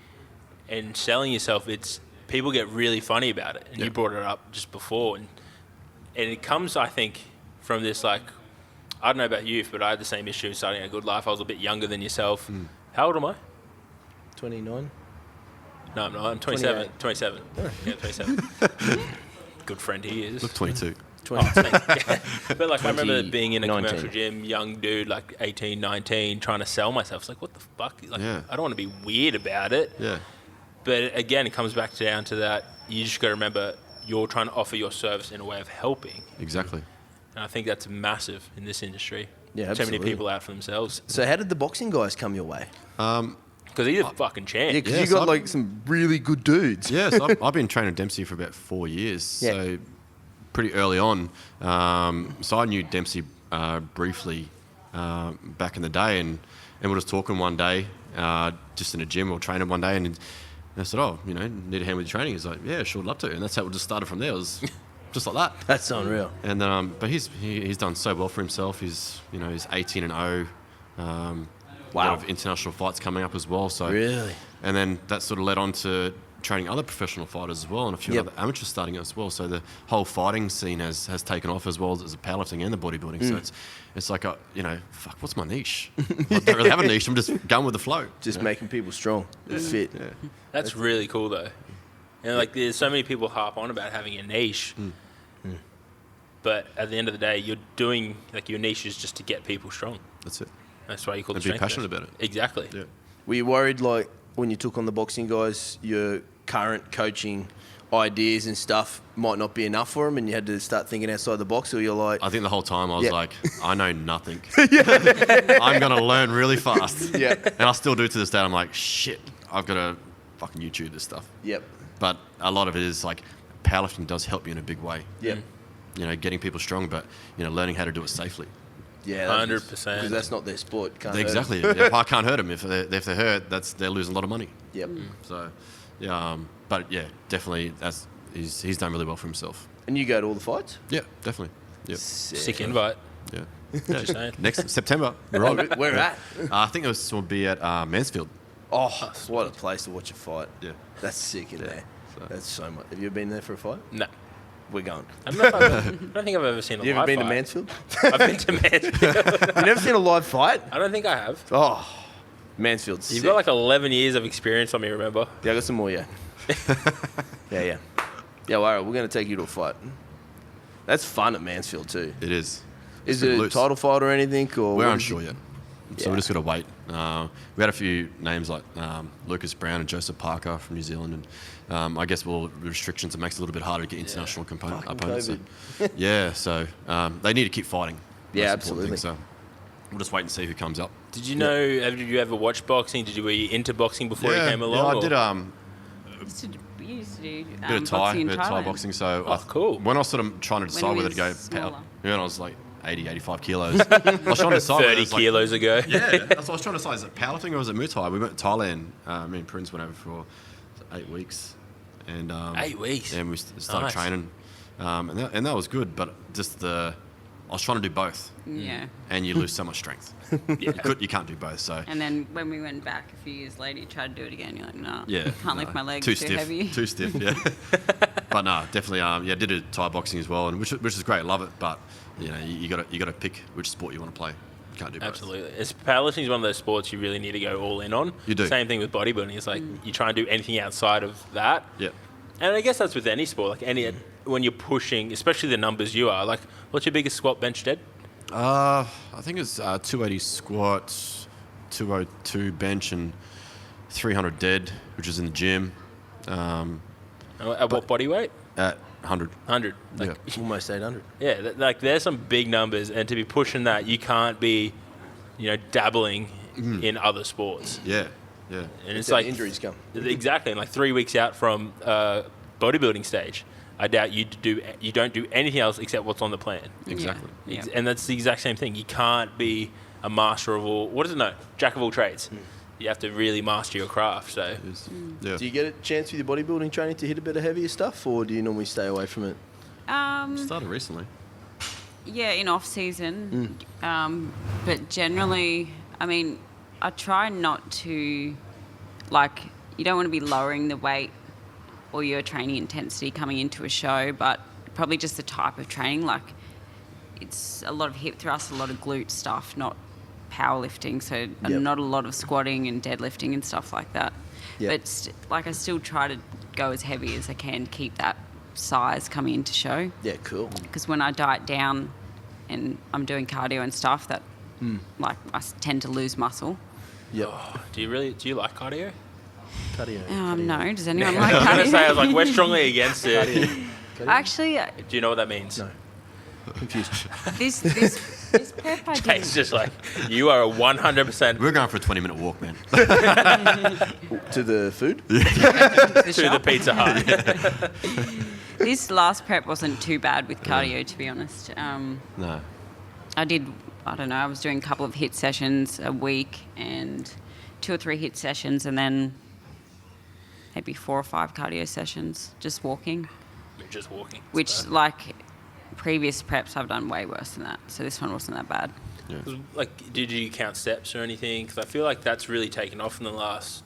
A: and selling yourself. It's people get really funny about it, and you brought it up just before, and it comes, I think, from this I don't know about youth, but I had the same issue starting a good life. I was a bit younger than yourself. How old am I?
B: 29.
A: No, I'm not. I'm 27. 27. Yeah, 27. Good friend he is.
C: Look, 22.
B: 20.
A: But I remember being in a
B: 19.
A: commercial gym, young dude, 18, 19, trying to sell myself. It's what the fuck? I don't want to be weird about it.
C: Yeah.
A: But again, it comes back down to that. You just got to remember you're trying to offer your service in a way of helping.
C: Exactly.
A: And I think that's massive in this industry.
B: Yeah,
A: Too
B: absolutely.
A: many people out for themselves.
B: So how did the boxing guys come your way?
A: Because he's a fucking champ.
B: Yeah, because
C: Yeah,
B: you
C: so
B: got some really good dudes.
C: Yeah, so I've been training Dempsey for about 4 years.
B: Yeah.
C: So pretty early on. So I knew Dempsey briefly back in the day, and we were just talking one day, just in a gym. We were training one day, and I said, "Oh, need a hand with your training?" He's like, "Yeah, sure, I'd love to." And that's how it just started from there. It was just like that.
B: That's unreal.
C: And then, but he's done so well for himself. He's he's 18-0. A lot of international fights coming up as well. So
B: Really?
C: and then that sort of led on to training other professional fighters as well, and a few other amateurs starting as well. So the whole fighting scene has taken off as well as the powerlifting and the bodybuilding. So it's like fuck, what's my niche? I don't really have a niche. I'm just going with the flow.
B: Just making people strong, fit.
A: That's really cool though. And like, there's so many people harp on about having a niche, but at the end of the day, you're doing like your niche is just to get people strong.
C: That's it.
A: That's why you call it
C: And
A: strength.
C: be passionate about it.
A: Exactly.
C: Yeah.
B: Were you worried, like, when you took on the boxing guys, your current coaching ideas and stuff might not be enough for them and you had to start thinking outside the box, or you're like...
C: I think the whole time I was
B: Yeah.
C: like, I know nothing. I'm going to learn really fast.
B: Yeah.
C: And I still do to this day. I'm like, shit, I've got to fucking YouTube this stuff.
B: Yep.
C: But a lot of it is like, powerlifting does help you in a big way.
B: Yep.
C: You know, getting people strong, but, you know, learning how to do it safely.
B: Yeah.
A: 100%.
B: Because that's not their sport. Can't hurt 'em.
C: Exactly. If I can't hurt them, if they're hurt, they're losing a lot of money.
B: Yep.
C: So, yeah, but yeah, definitely he's done really well for himself.
B: And you go to all the fights?
C: Yeah, definitely. Yep.
A: Sick invite.
C: Yeah.
A: Just saying.
C: Next September, we're on.
B: Where at?
C: I think it will be at Mansfield.
B: Oh, what a place to watch a fight.
C: Yeah.
B: That's sick in there.
C: So-
B: That's so much. Have you ever been there for a fight?
A: No.
B: We're going.
A: I don't think I've ever seen a
B: You ever
A: live
B: been to
A: fight.
B: Mansfield?
A: I've been to Mansfield.
B: You never seen a live fight?
A: I don't think I have.
B: Oh, Mansfield's
A: You've
B: sick.
A: got like 11 years of experience on me, remember?
B: Yeah, I got some more, yeah. Yeah. Yeah, well, all right, we're going to take you to a fight. That's fun at Mansfield too.
C: It is.
B: Is
C: It's
B: it a
C: loose.
B: title fight or anything? Or
C: We're
B: what
C: unsure
B: is it?
C: yet. So
B: Yeah.
C: we're just got to wait. We had a few names like Lucas Brown and Joseph Parker from New Zealand. And I guess restrictions, it makes it a little bit harder to get international opponents. So, yeah, so they need to keep fighting.
B: Yeah,
C: That's the important
B: absolutely.
C: thing. So we'll just wait and see who comes up.
A: Did you know, did you ever watch boxing? Were you into boxing before you came along?
C: Yeah, I
A: or-
C: did
D: You used to do
C: a bit of Thai,
D: boxing in
C: bit of Thai
D: Thailand.
C: boxing. So
A: Oh, cool.
C: when I was sort of trying to decide
D: he
C: whether to go
D: was smaller.
C: when I was like 80, 85 kilos, I was trying to decide whether
A: 30
C: it's like,
A: kilos ago.
C: Yeah, that's what I was trying to decide. Is it powerlifting or is it Muay Thai? We went to Thailand. Me and Prudence went over for 8 weeks. And
A: 8 weeks?
C: And we started
A: Nice.
C: training. And that was good, but just I was trying to do both.
D: Yeah.
C: And you lose so much strength. You can't do both. So
D: And then when we went back a few years later, you tried to do it again. You're like, no,
C: yeah,
D: can't lift my legs
C: too
D: too
C: stiff,
D: heavy.
C: too stiff. Yeah, but no, definitely. Did a Thai boxing as well, and which is great. Love it, but you know, you got to pick which sport you want to play. You can't do both.
A: Absolutely. Powerlifting is one of those sports you really need to go all in on.
C: You do.
A: Same thing with bodybuilding. It's like you try and do anything outside of that.
C: Yeah.
A: And I guess that's with any sport. Like when you're pushing, especially the numbers you are. Like, what's your biggest squat, bench, dead?
C: I think it's 280 squats, 202 bench, and 300 dead, which is in the gym.
A: At what body weight?
C: At 100.
A: 100. Like,
C: Yeah.
B: Almost 800.
A: Yeah, like there's some big numbers, and to be pushing that, you can't be, dabbling in other sports.
C: Yeah. Yeah.
A: And it's
B: That's how
A: like
B: the injuries come.
A: Exactly, and like 3 weeks out from bodybuilding stage, I doubt you don't do anything else except what's on the plan.
C: Exactly.
D: Yeah.
A: And that's the exact same thing. You can't be a master of all. What is it? No, jack of all trades. You have to really master your craft. So
C: It is. Yeah.
B: Do you get a chance with your bodybuilding training to hit a bit of heavier stuff, or do you normally stay away from it?
C: Started recently.
D: Yeah, in off season. But generally, I mean, I try not to, you don't want to be lowering the weight or your training intensity coming into a show, but probably just the type of training. Like, it's a lot of hip thrust, a lot of glute stuff, not powerlifting. So
B: Yep.
D: not a lot of squatting and deadlifting and stuff like that.
B: Yep.
D: But I still try to go as heavy as I can, keep that size coming into show.
B: Yeah, cool.
D: Because when I diet down and I'm doing cardio and stuff, that I tend to lose muscle.
B: Yep.
A: do you like cardio?
B: Cardio.
D: No, does anyone like
A: I was gonna say, I
D: cardio?
A: was like, we're strongly against it.
D: Actually,
A: Do you know what that means?
B: No. Confused.
D: this prep I
A: It's
D: did.
A: just like you are a 100%
C: We're going for a 20-minute walk, man.
B: To the food?
D: the
A: to the
D: shop.
A: Pizza Hut.
D: This last prep wasn't too bad with cardio, to be honest.
C: No.
D: I was doing a couple of HIIT sessions a week and 2 or 3 HIIT sessions, and then maybe 4 or 5 cardio sessions, just walking.
A: Just walking.
D: Which, like previous preps, I've done way worse than that. So this one wasn't that bad.
A: Like, did you count steps or anything? Because I feel like that's really taken off in the last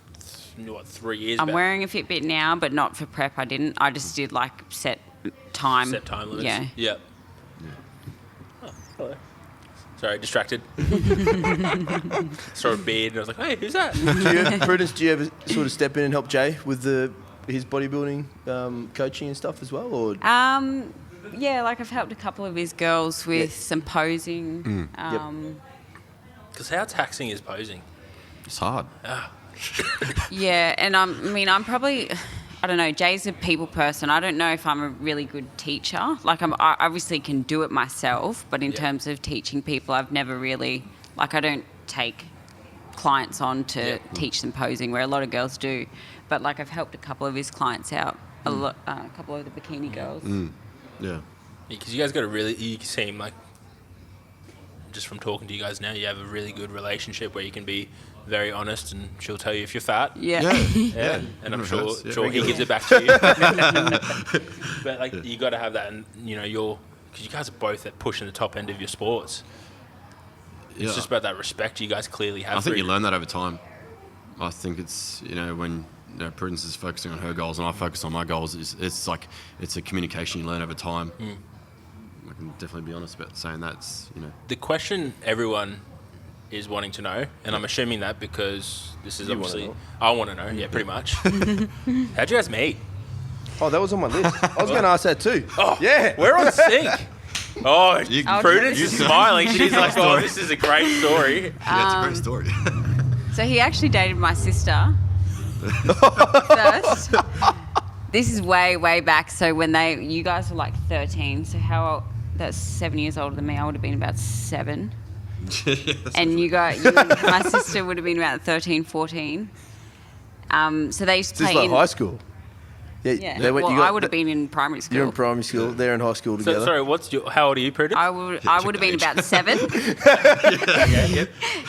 A: 3 years.
D: I'm
A: back.
D: wearing a Fitbit now, but not for prep. I didn't. I just did set time.
A: Set time limits.
D: Yeah.
A: Yep. Oh, hello. Sorry, distracted. Saw a beard and I was like, hey, who's that?
B: Prudence, do you ever sort of step in and help Jay with the his bodybuilding coaching and stuff as well, or?
D: Yeah, like I've helped a couple of his girls with some posing.
A: Because how taxing is posing?
C: It's hard.
D: Yeah, and I'm probably, I don't know, Jay's a people person. I don't know if I'm a really good teacher. Like I obviously can do it myself, but in terms of teaching people, I've never really, like I don't take clients on to teach them posing, where a lot of girls do. But like I've helped a couple of his clients out, a couple of the bikini girls.
C: Yeah.
A: Because you guys got you seem like, just from talking to you guys now, you have a really good relationship where you can be very honest, and she'll tell you if you're fat.
D: Yeah.
A: And I'm sure he gives it back to you. But like you got to have that, and because you guys are both at pushing the top end of your sports. It's just about that respect you guys clearly have.
C: I think you learn that over time. I think it's when Prudence is focusing on her goals and I focus on my goals. It's like it's a communication you learn over time. I can definitely be honest about saying that.
A: The question everyone is wanting to know, and I'm assuming that because this is obviously I want to know. Yeah, pretty much. How'd you guys meet?
B: Oh, that was on my list. I was going to ask that too.
A: Oh,
B: yeah,
A: we're on sync. Oh, Prudence is
C: you
A: smiling. She's like, "Oh, this is a great story."
C: Yeah, it's a great story.
D: So he actually dated my sister first. This is way, way back. So when you guys were like 13. So that's 7 years older than me. I would have been about 7. And my sister would have been about 13, 14. So they used to play
B: like high school.
D: Yeah. I would have been in primary school.
B: You're in primary school. They're in high school together.
A: So, sorry, how old are you, Prudence?
D: I would have been about 7.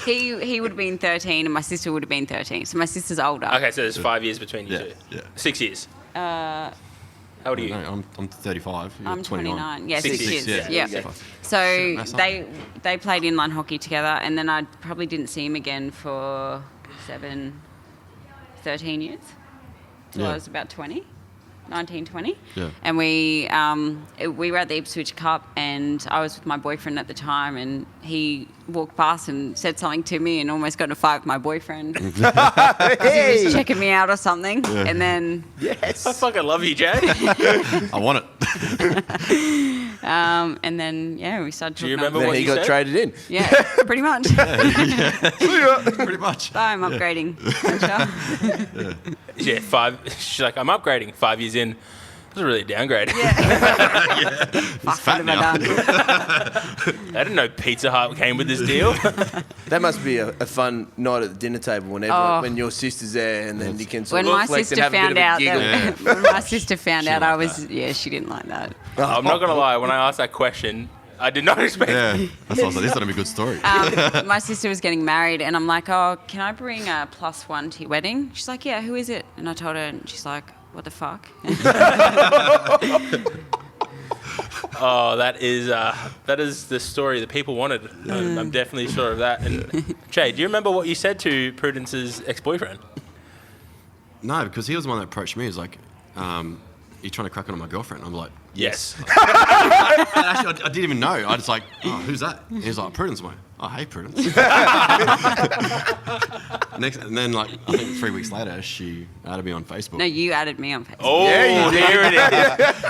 D: He would have been 13 and my sister would have been 13. So my sister's older.
A: Okay, so there's 5 years between you two.
C: Yeah.
A: 6 years. How old are you?
C: No, I'm 35. You're
D: I'm
C: 29.
D: Yeah, 6 years. Yeah. So they played inline hockey together, and then I probably didn't see him again for 13 years. So I was about 19, 20.
C: Yeah.
D: And we were at the Ipswich Cup, and I was with my boyfriend at the time, and he walked past and said something to me and almost got in a fight with my boyfriend. He was checking me out or something. Yeah. And then...
B: Yes.
A: I fucking love you, Jay.
C: I want it.
D: And then, we started talking.
A: Do you remember
B: then
A: what
B: he
A: you
B: got
A: said?
B: traded in.
D: Yeah, pretty much.
C: Pretty much.
D: Bye, I'm upgrading.
A: Yeah, she's like, I'm upgrading. 5 years in. It was really a downgrade.
D: Yeah.
C: He's fat now.
A: I didn't know Pizza Hut came with this deal.
B: That must be a fun night at the dinner table when your sister's there, and then you can sort
D: When
B: of
D: my
B: reflect
D: sister
B: and have a bit of a giggle.
D: when my sister found out, I was she didn't like that.
A: I'm not going to lie. When I asked that question, I did not expect
C: Yeah, that's what I was like. This is going to be a good story.
D: My sister was getting married, and I'm like, oh, can I bring a +1 to your wedding? She's like, yeah, who is it? And I told her, and she's like, what the fuck?
A: Oh, that is the story that people wanted. I'm definitely sure of that. And Jay, do you remember what you said to Prudence's ex-boyfriend?
C: No, because he was the one that approached me. He was like, you're trying to crack on my girlfriend. I'm like,
A: Yes.
C: And actually, I didn't even know. I was like, oh, who's that? And he was like, Prudence. I'm like, oh, hey, Prudence. And then, like, I think 3 weeks later, she added me on Facebook.
D: No, you added me on Facebook.
A: Oh, yeah, there it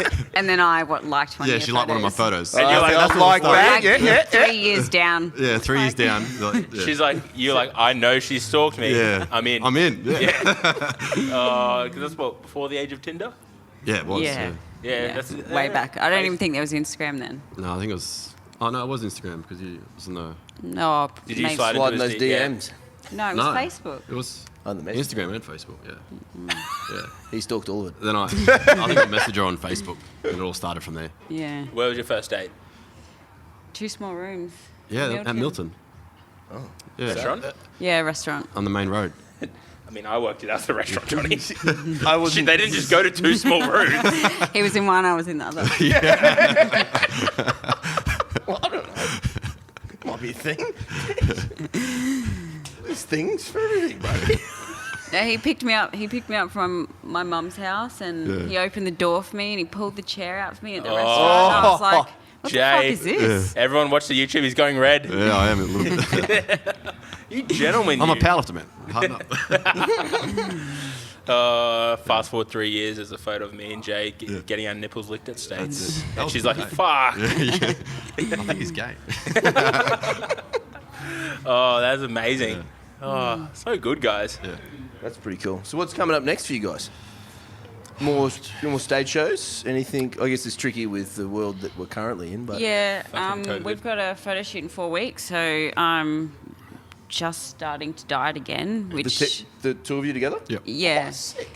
A: is.
D: And then I liked one.
C: Yeah,
D: of
C: she
D: your
C: liked one of my photos.
A: And you're like,
B: I like that. Yeah.
D: 3 years down.
C: Yeah, 3 years down. Like, yeah.
A: She's like, you're like, I know she stalked me.
C: Yeah.
A: I'm in.
C: Yeah.
A: Because that's what, before the age of Tinder?
C: Yeah, it was.
D: Yeah.
A: Yeah, that's
D: way back. I don't even think there was Instagram then.
C: No, I think it was... Oh, no, it was Instagram because he was in the...
D: No.
A: Did you
D: maybe-
A: slide
B: Sliding
A: into
B: those
A: his
B: DMs.
D: No, it was Facebook.
C: It was
B: On the message.
C: Instagram and Facebook, yeah. Yeah.
B: He stalked all of it.
C: Then I think I messaged her on Facebook and it all started from there.
D: Yeah.
A: Where was your first date?
D: 2 small rooms.
C: Yeah, at Milton.
B: Oh.
C: Yeah.
A: Restaurant?
D: Yeah, restaurant.
C: On the main road.
A: I mean, I worked it out at the restaurant, Johnny.
B: I was.
A: Shit, they didn't just go to 2 small rooms.
D: He was in one, I was in the other.
B: Well, I don't know. Might be a thing. There's things for everything, bro.
D: Yeah, he picked me up from my mum's house, and he opened the door for me, and he pulled the chair out for me at the restaurant. And I was like, what the fuck is this?
A: Everyone watch the YouTube. He's going red.
C: Yeah, I am a little bit.
A: You gentlemen.
C: I'm
A: you.
C: a powerlifter, man. Harden up.
A: Fast forward 3 years, there's a photo of me and Jay getting our nipples licked at States.
C: That
A: And
C: was
A: she's
C: good,
A: like,
C: eh?
A: fuck.
C: Yeah. I think he's gay.
A: Oh, that's amazing. Oh, so good, guys.
C: Yeah.
B: That's pretty cool. So what's coming up next for you guys? More stage shows? Anything? I guess it's tricky with the world that we're currently in, but
D: Yeah,
A: Fucking COVID.
D: we've got a photo shoot in 4 weeks, so I'm just starting to diet again, which,
B: the two of you together?
C: Yep.
D: yeah.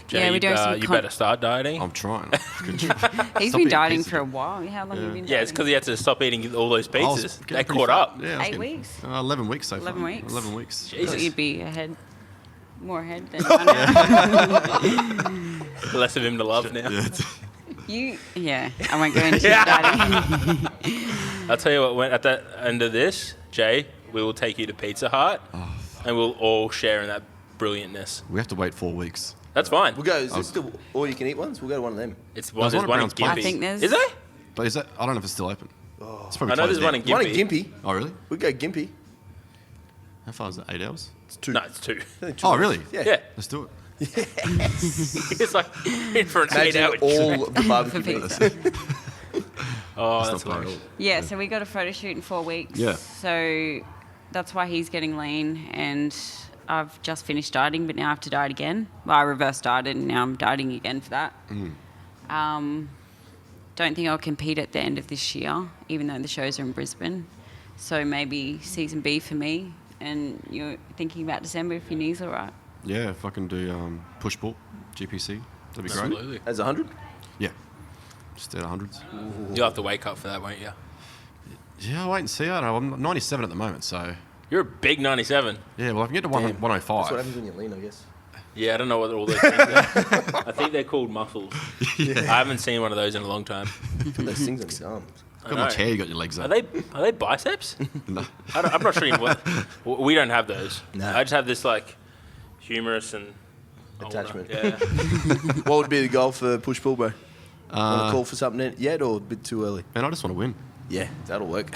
A: Jay,
D: Yeah, we're doing some
A: you better start dieting.
C: I'm trying.
D: He's
C: Stop
D: been
C: eating
D: dieting
C: pizza.
D: for a while. How long have you been dieting?
A: Yeah, it's because he had to stop eating all those
C: I was
A: pizzas.
C: getting
A: They
C: pretty
A: caught
C: fat.
A: up.
C: Yeah, I was
D: 8
C: getting-
D: weeks?
C: 11 weeks so far.
D: 11 weeks?
C: 11 weeks.
A: Jesus.
D: Thought you'd be more ahead than I know.
A: Less of him to love now.
D: I won't go into dieting.
A: I'll tell you what, when, at the end of this, Jay, we will take you to Pizza Hut and we'll all share in that brilliantness.
C: We have to wait 4 weeks.
A: That's fine.
B: We'll go. Is it still all you can eat ones? We'll go to one of them.
A: It's
C: There's
A: there's
C: one at
A: one in
C: Brown's Place.
A: Gimpy.
D: I think there's-
A: Is there?
C: But is that? I don't know if it's still open. It's probably
A: I know
C: closed
A: there's one
C: now.
A: in
B: One
A: Gimpy.
B: in Gympie.
C: Oh, really?
B: We'll go Gympie.
C: How far is it? 8 hours?
B: It's 2.
A: No, it's 2.
C: Oh, really?
A: Yeah.
C: Let's do it.
A: It's like in for an 8
B: Imagine
A: hour
B: all of the
D: For
B: barbecue
D: pizza.
B: meats.
A: Oh,
C: That's
A: that's
C: not bad.
A: hilarious.
D: Yeah, so we got a photo shoot in 4 weeks.
C: Yeah.
D: So that's why he's getting lean, and I've just finished dieting, but now I have to diet again. Well, I reverse dieted, and now I'm dieting again for that. Don't think I'll compete at the end of this year, even though the shows are in Brisbane. So maybe season B for me, and you're thinking about December if your knee's all right.
C: Yeah, if I can do push-pull, GPC, that'd be great.
A: Absolutely.
B: As 100?
C: Yeah. Just at hundreds.
A: You'll have to wake up for that, won't you?
C: Yeah, I'll wait and see. I don't know. I'm 97 at the moment, so...
A: You're a big 97.
C: Yeah, well, I can get to
B: Damn.
C: 105.
B: That's what happens when you're lean, I guess.
A: Yeah, I don't know what all those things are. I think they're called muscles. I haven't seen one of those in a long time.
B: Put those things on his arms.
C: Look how much hair you got in your legs
A: Are
C: up.
A: they biceps?
C: No.
A: I'm not sure. We don't have those.
B: No.
A: I just have this like humerus and
B: Attachment.
A: Yeah.
B: What would be the goal for push-pull, bro? Want to
C: Uh,
B: call for something yet or a bit too early?
C: man, I just want to win.
B: Yeah, that'll work.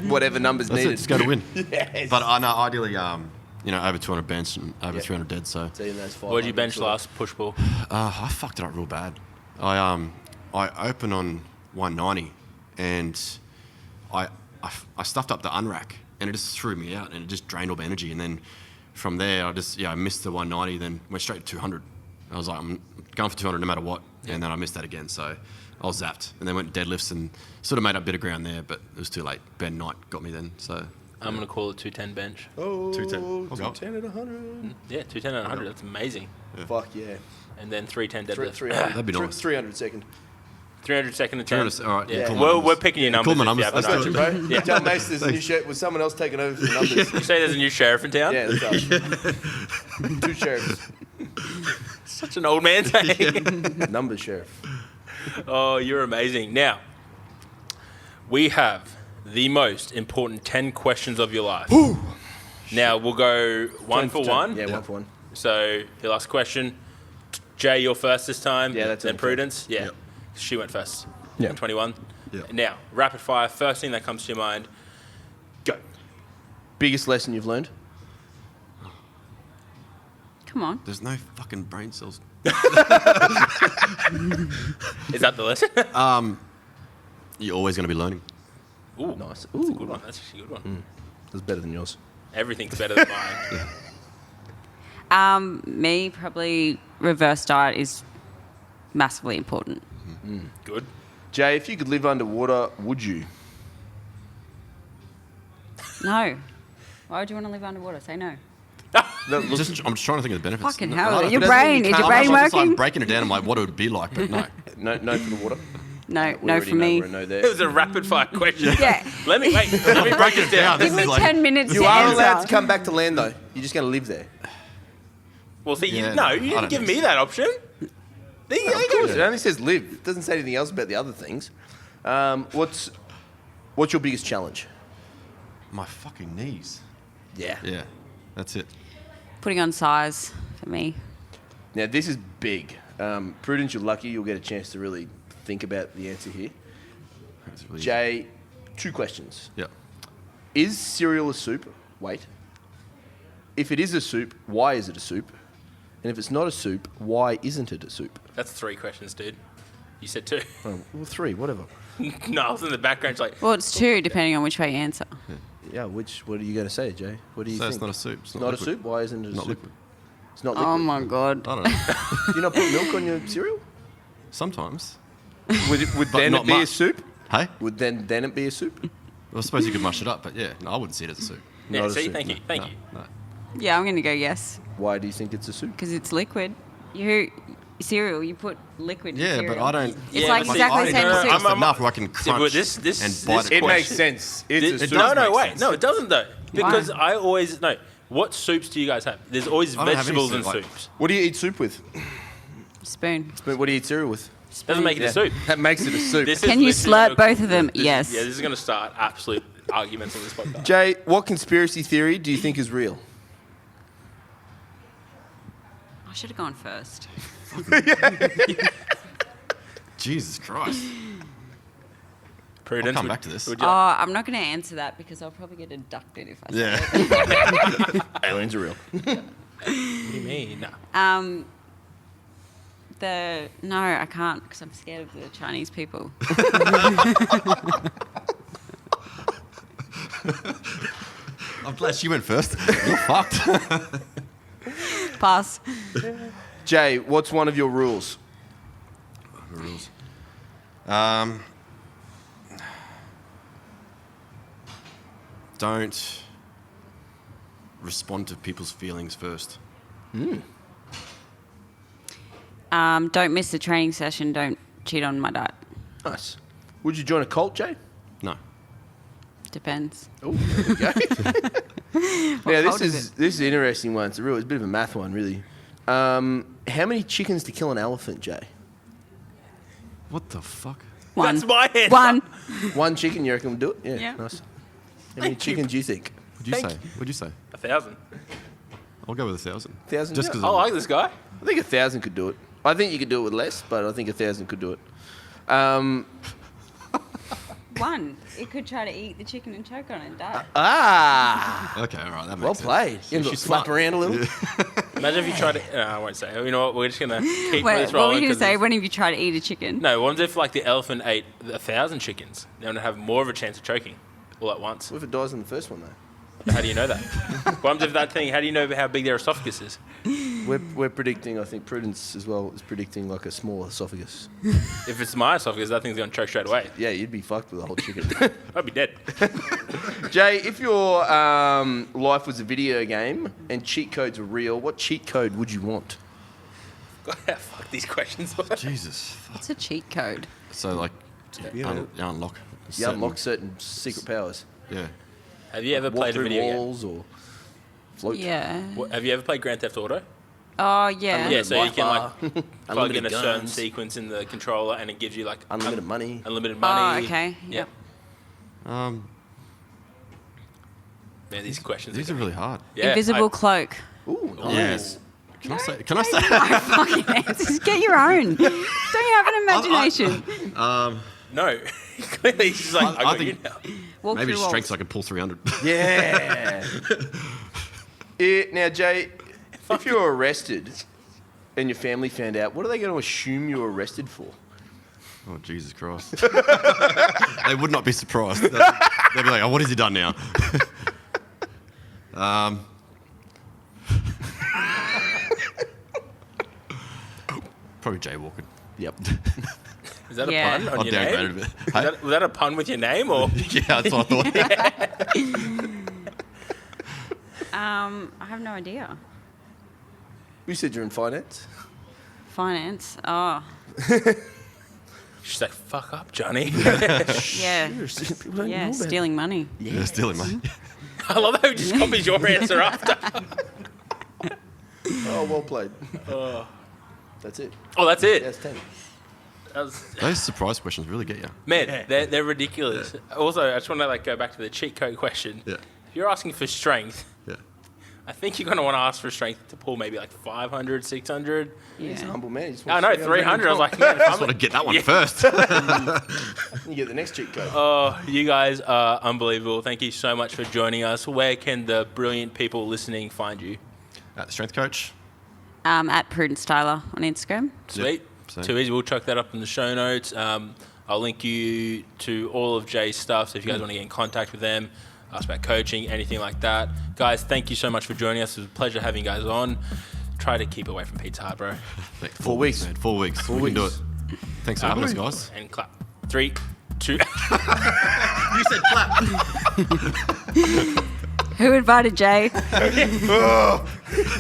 B: Whatever numbers
C: That's
B: needed.
C: it, just go to win.
B: Yes.
C: But I know, ideally, over 200 bench and over 300 dead, so...
B: So in those 500
A: What did you bench
B: sort of-
A: last push pull?
C: I fucked it up real bad. I opened on 190 and I stuffed up the unrack and it just threw me out and it just drained all my energy. And then from there, I missed the 190, then went straight to 200. I was like, I'm going for 200 no matter what. And then I missed that again. So I was zapped. And then went deadlifts and sort of made up a bit of ground there, but it was too late. Ben Knight got me then. So
A: I'm gonna call it 210 bench.
B: Oh,
C: 210. I'll go.
B: 210 at 100.
A: Yeah, 210 and 100. That's amazing.
B: Fuck yeah.
A: And then 310 deadlift.
B: 300.
C: That'd be nice.
B: 300 second.
A: 300 second and 10.
C: 300, all right,
A: Yeah.
C: cool my
A: We're
C: numbers.
A: picking your
C: Yeah,
A: numbers.
C: cool my
A: if you
C: numbers.
A: haven't
B: That's
A: noticed.
B: what you, bro. Tell Mace there's a new sheriff. Was someone else taking over the numbers?
A: You say there's a new sheriff in town?
B: Yeah, that's us. 2 sheriffs.
A: Such an old man saying.
B: Numbers sheriff.
A: Oh, you're amazing. Now, we have the most important 10 questions of your life. Now, we'll go one for one.
B: Yeah, 1 for 1.
A: So, he'll ask a question. Jay, you're first this time.
B: Yeah, that's
A: Then
B: only fair.
A: Prudence. Yeah.
C: Yep.
A: She went first.
B: Yeah.
A: 21.
C: Yeah.
A: Now, rapid fire. First thing that comes to your mind. Go.
B: Biggest lesson you've learned?
D: Come on.
C: There's no fucking brain cells.
A: Is that the lesson?
C: You're always going to be learning.
A: Ooh,
B: Nice.
A: That's a good one. That's actually a good one.
B: That's better than yours.
A: Everything's better than mine.
D: Me, probably reverse diet is massively important.
A: Good.
B: Jay, if you could live underwater, would you?
D: No. Why would you want to live underwater? Say no.
B: Look,
C: I'm just trying to think of the benefits.
D: Fucking
C: No,
D: hell.
C: no,
D: Your
C: but
D: brain, is your brain
C: I'm just, like,
D: working?
C: breaking it down. I'm like, what it would be like, but no.
B: no for the water.
D: No,
B: We
D: no
B: already
D: for
B: know
D: me.
B: we're a no there.
A: It was a rapid fire question.
D: Yeah.
A: Let me break it down.
D: Give me 10 minutes
B: You
D: to
B: are
D: answer.
B: allowed to come back to land, though. You're just going to live there.
A: Well, see,
C: Yeah,
A: you
C: no, I
A: didn't
C: don't
A: give
C: think
A: me
C: so.
A: that option. There you go.
B: It only says live. It doesn't say anything else about the other things. What's your biggest challenge?
C: My fucking knees.
B: Yeah.
C: Yeah, that's it.
D: Putting on size for me.
B: Now, this is big. Prudence, you're lucky. You'll get a chance to really think about the answer here.
C: That's really
B: Jay, 2 questions.
C: Yeah.
B: Is cereal a soup? Wait. If it is a soup, why is it a soup? And if it's not a soup, why isn't it a soup?
A: That's 3 questions, dude. You said 2.
B: Oh, well, 3, whatever.
A: No, I was in the background like...
D: Well, it's 2, depending on which way you answer.
B: Yeah, what are you going to say, Jay? What do you
C: So
B: think?
C: it's not a soup. It's
B: It's not a
C: liquid.
B: soup? Why isn't it a
C: Not
B: soup?
C: liquid.
B: It's not liquid.
D: Oh my god.
C: I don't know.
B: Do you not put milk on your cereal?
C: Sometimes.
B: Would
C: But
B: then
C: not
B: it be a
C: much.
B: soup?
C: Hey?
B: Would then it be a soup?
C: I suppose you could mush it up, but yeah, no, I wouldn't see it as a soup.
A: Yeah,
B: Not a
A: see,
B: soup,
A: thank you, thank
C: No,
A: you.
C: no.
D: Yeah, I'm going to go yes.
B: Why do you think it's a soup?
D: Because it's liquid. Cereal, you put liquid in
C: Yeah,
D: cereal.
C: but I don't.
D: It's like
A: but
D: exactly
C: I
D: the same
C: know
D: as soup.
C: just enough where I can
A: See, but
C: crunch
A: this
C: and
A: this
C: bite
A: question-
C: it.
B: sense.
A: This-
C: It
A: no,
C: does make
A: wait.
C: sense.
A: No, it doesn't though. Because
D: Why?
A: I always... No. What soups do you guys have? There's always
C: I don't have any
A: vegetables in
C: soup, like-
A: soups.
B: What do you eat soup with?
D: Spoon.
B: What do you eat cereal with?
A: Doesn't make it a soup.
B: That makes it a soup.
A: This
D: Can
A: is
D: you
A: literally
D: slurp both of them?
A: this-
D: Yes.
A: Yeah, this is going to start absolute arguments on this podcast.
B: Jay, what conspiracy theory do you think is real?
D: I should have gone first.
C: Jesus Christ.
A: Prudence,
C: I'll come
A: would-
C: back to this.
A: would
D: Oh,
A: you like-
D: I'm not going to answer that because I'll probably get abducted if I say
C: Yeah.
D: it.
B: Aliens are real.
A: what do you mean? No.
D: No, I can't because I'm scared of the Chinese people.
C: I'm glad she went first. You're fucked.
D: Pass.
B: Jay, what's one of your rules?
C: Rules. Don't respond to people's feelings first.
D: Don't miss the training session. Don't cheat on my diet.
B: Nice. Would you join a cult, Jay?
C: No.
D: Depends.
B: Oh, there we go. Now
D: cult is
B: this is an interesting one. It's a bit of a math one, really. How many chickens to kill an elephant, Jay?
C: What the fuck?
D: One.
A: That's my answer.
D: One.
B: One chicken, you reckon would do it? Yeah,
D: Yeah.
B: nice. How many
A: Thank you.
B: chickens do you think?
C: What'd you
A: Thank
C: say? What'd you say?
A: 1,000.
C: I'll go with 1,000.
B: 1,000?
C: Just
B: Yeah.
C: because
A: I like this guy.
B: I think 1,000 could do it. I think you could do it with less, but I think 1,000 could do it.
D: One. It could try to eat the chicken and choke on it and die.
C: Okay, all right, that makes
B: Well
C: sense.
B: played. You
C: she's
B: slap
C: smart.
B: around a little.
A: Imagine if you tried to... No, I won't say. You know what? We're just going to keep
D: Wait,
A: this
D: what were
A: rolling.
D: you going
A: 'cause
D: to say?
A: it's-
D: When have you tried to eat a chicken?
A: No, what if like the elephant ate 1,000 chickens? They're going to have more of a chance of choking all at once.
B: What if it dies in the first one, though?
A: How do you know that? What if that thing... How do you know how big their esophagus is?
B: We're predicting, I think Prudence as well is predicting like a small esophagus.
A: If it's my esophagus, that thing's going to choke straight away.
B: Yeah, you'd be fucked with a whole chicken.
A: I'd be dead.
B: Jay, if your life was a video game and cheat codes were real, what cheat code would you want?
A: God, how fuck these questions.
C: Jesus.
D: It's a cheat code.
C: So, like,
B: Yeah.
C: you unlock.
B: You
C: certain-
B: unlock certain secret powers.
C: Yeah.
A: Have you ever
B: Walk
A: played a
B: through
A: video game?
B: walls or float.
D: Yeah.
A: Have you ever played Grand Theft Auto?
D: Oh, yeah.
A: Yeah, so you can like plug
B: Unlimited
A: in a certain
B: guns.
A: sequence in the controller and it gives you like
B: Unlimited money.
A: unlimited money.
D: Oh, okay.
A: Yeah.
D: Yep.
A: Man, these questions.
C: These are really hard.
A: Yeah,
D: Invisible cloak.
B: Ooh,
C: Yes. Can I say? Can I say?
D: My fucking answers. Get your own. Don't you have an imagination?
A: No, clearly she's like, I
C: I
A: got
C: think-
A: you now.
D: Walk
C: Maybe
D: through
C: strength
D: walls.
C: so I can pull 300.
B: Yeah. Now, Jay, if you were arrested and your family found out, what are they going to assume you were arrested for?
C: Oh, Jesus Christ. They would not be surprised. They'd be like, oh, what has he done now? Probably jaywalking.
B: Yep.
A: Is that
D: Yeah.
A: a pun on
C: I'll
A: your
C: downgrade
A: name?
C: it a bit.
A: Was that a pun with your name or?
C: Yeah, that's what I thought.
D: I have no idea.
B: You said you're in finance.
D: Finance. Oh,
A: She's like, fuck up, Johnny.
D: yeah.
B: People don't know
D: Yeah,
B: about
D: stealing money.
C: Yeah, stealing, mate.
A: I love how he just copies your answer after.
B: it. Oh, well played. That's it.
A: Oh, that's it.
B: That's 10.
A: That was-
C: Those surprise questions really get you.
A: man, they're ridiculous. Also, I just want to like go back to the cheat code question.
C: Yeah.
A: If you're asking for strength,
C: Yeah.
A: I think you're going to want to ask for strength to pull maybe like 500, 600.
B: He's a
D: Yeah.
B: humble man. He just
A: I
B: wants
A: know,
B: 300.
A: 300. I was like, man, if
C: I
A: I'm
C: just want to get that one
A: Yeah.
C: first.
B: You get the next cheat code.
A: Oh, you guys are unbelievable. Thank you so much for joining us. Where can the brilliant people listening find you?
C: At the strength coach,
D: At Prudence Tyler on Instagram.
A: Sweet.
C: Same.
A: Too easy. We'll chuck that up in the show notes. I'll link you to all of Jay's stuff. So if you guys want to get in contact with them, ask about coaching, anything like that. Guys, thank you so much for joining us. It was a pleasure having you guys on. Try to keep away from Pizza Hut, bro.
B: 4 weeks.
C: Man, 4 weeks. We can do it. Thanks for having us, guys.
A: And clap. 3, 2.
B: You said clap.
D: Who invited Jay?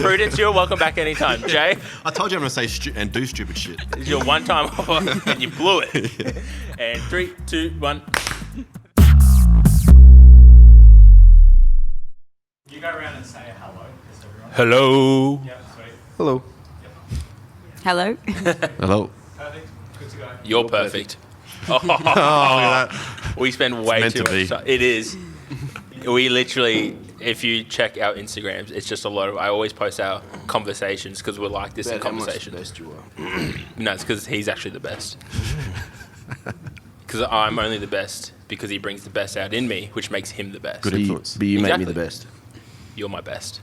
A: Prudence, you're welcome back anytime. Jay,
C: I told you I'm going to say and do stupid shit.
A: this is your one time off and you blew it. And 3, 2, 1.
E: You go around and say hello.
A: Hello.
E: Yeah, sweet.
B: Hello.
D: Hello.
C: Hello.
E: Perfect. Good to go.
A: You're perfect.
C: Oh, look at that.
A: We spend way
C: meant
A: too
C: to
A: much
C: be.
A: time. It is. We literally, if you check our Instagrams, it's just a lot of. I always post our conversations because we're like this in
B: About how much the
A: conversation.
B: best you are.
A: No, it's because he's actually the best. Because I'm only the best because he brings the best out in me, which makes him the best.
C: Good influence.
B: But you make me
A: Exactly.
B: the best.
A: You're my best.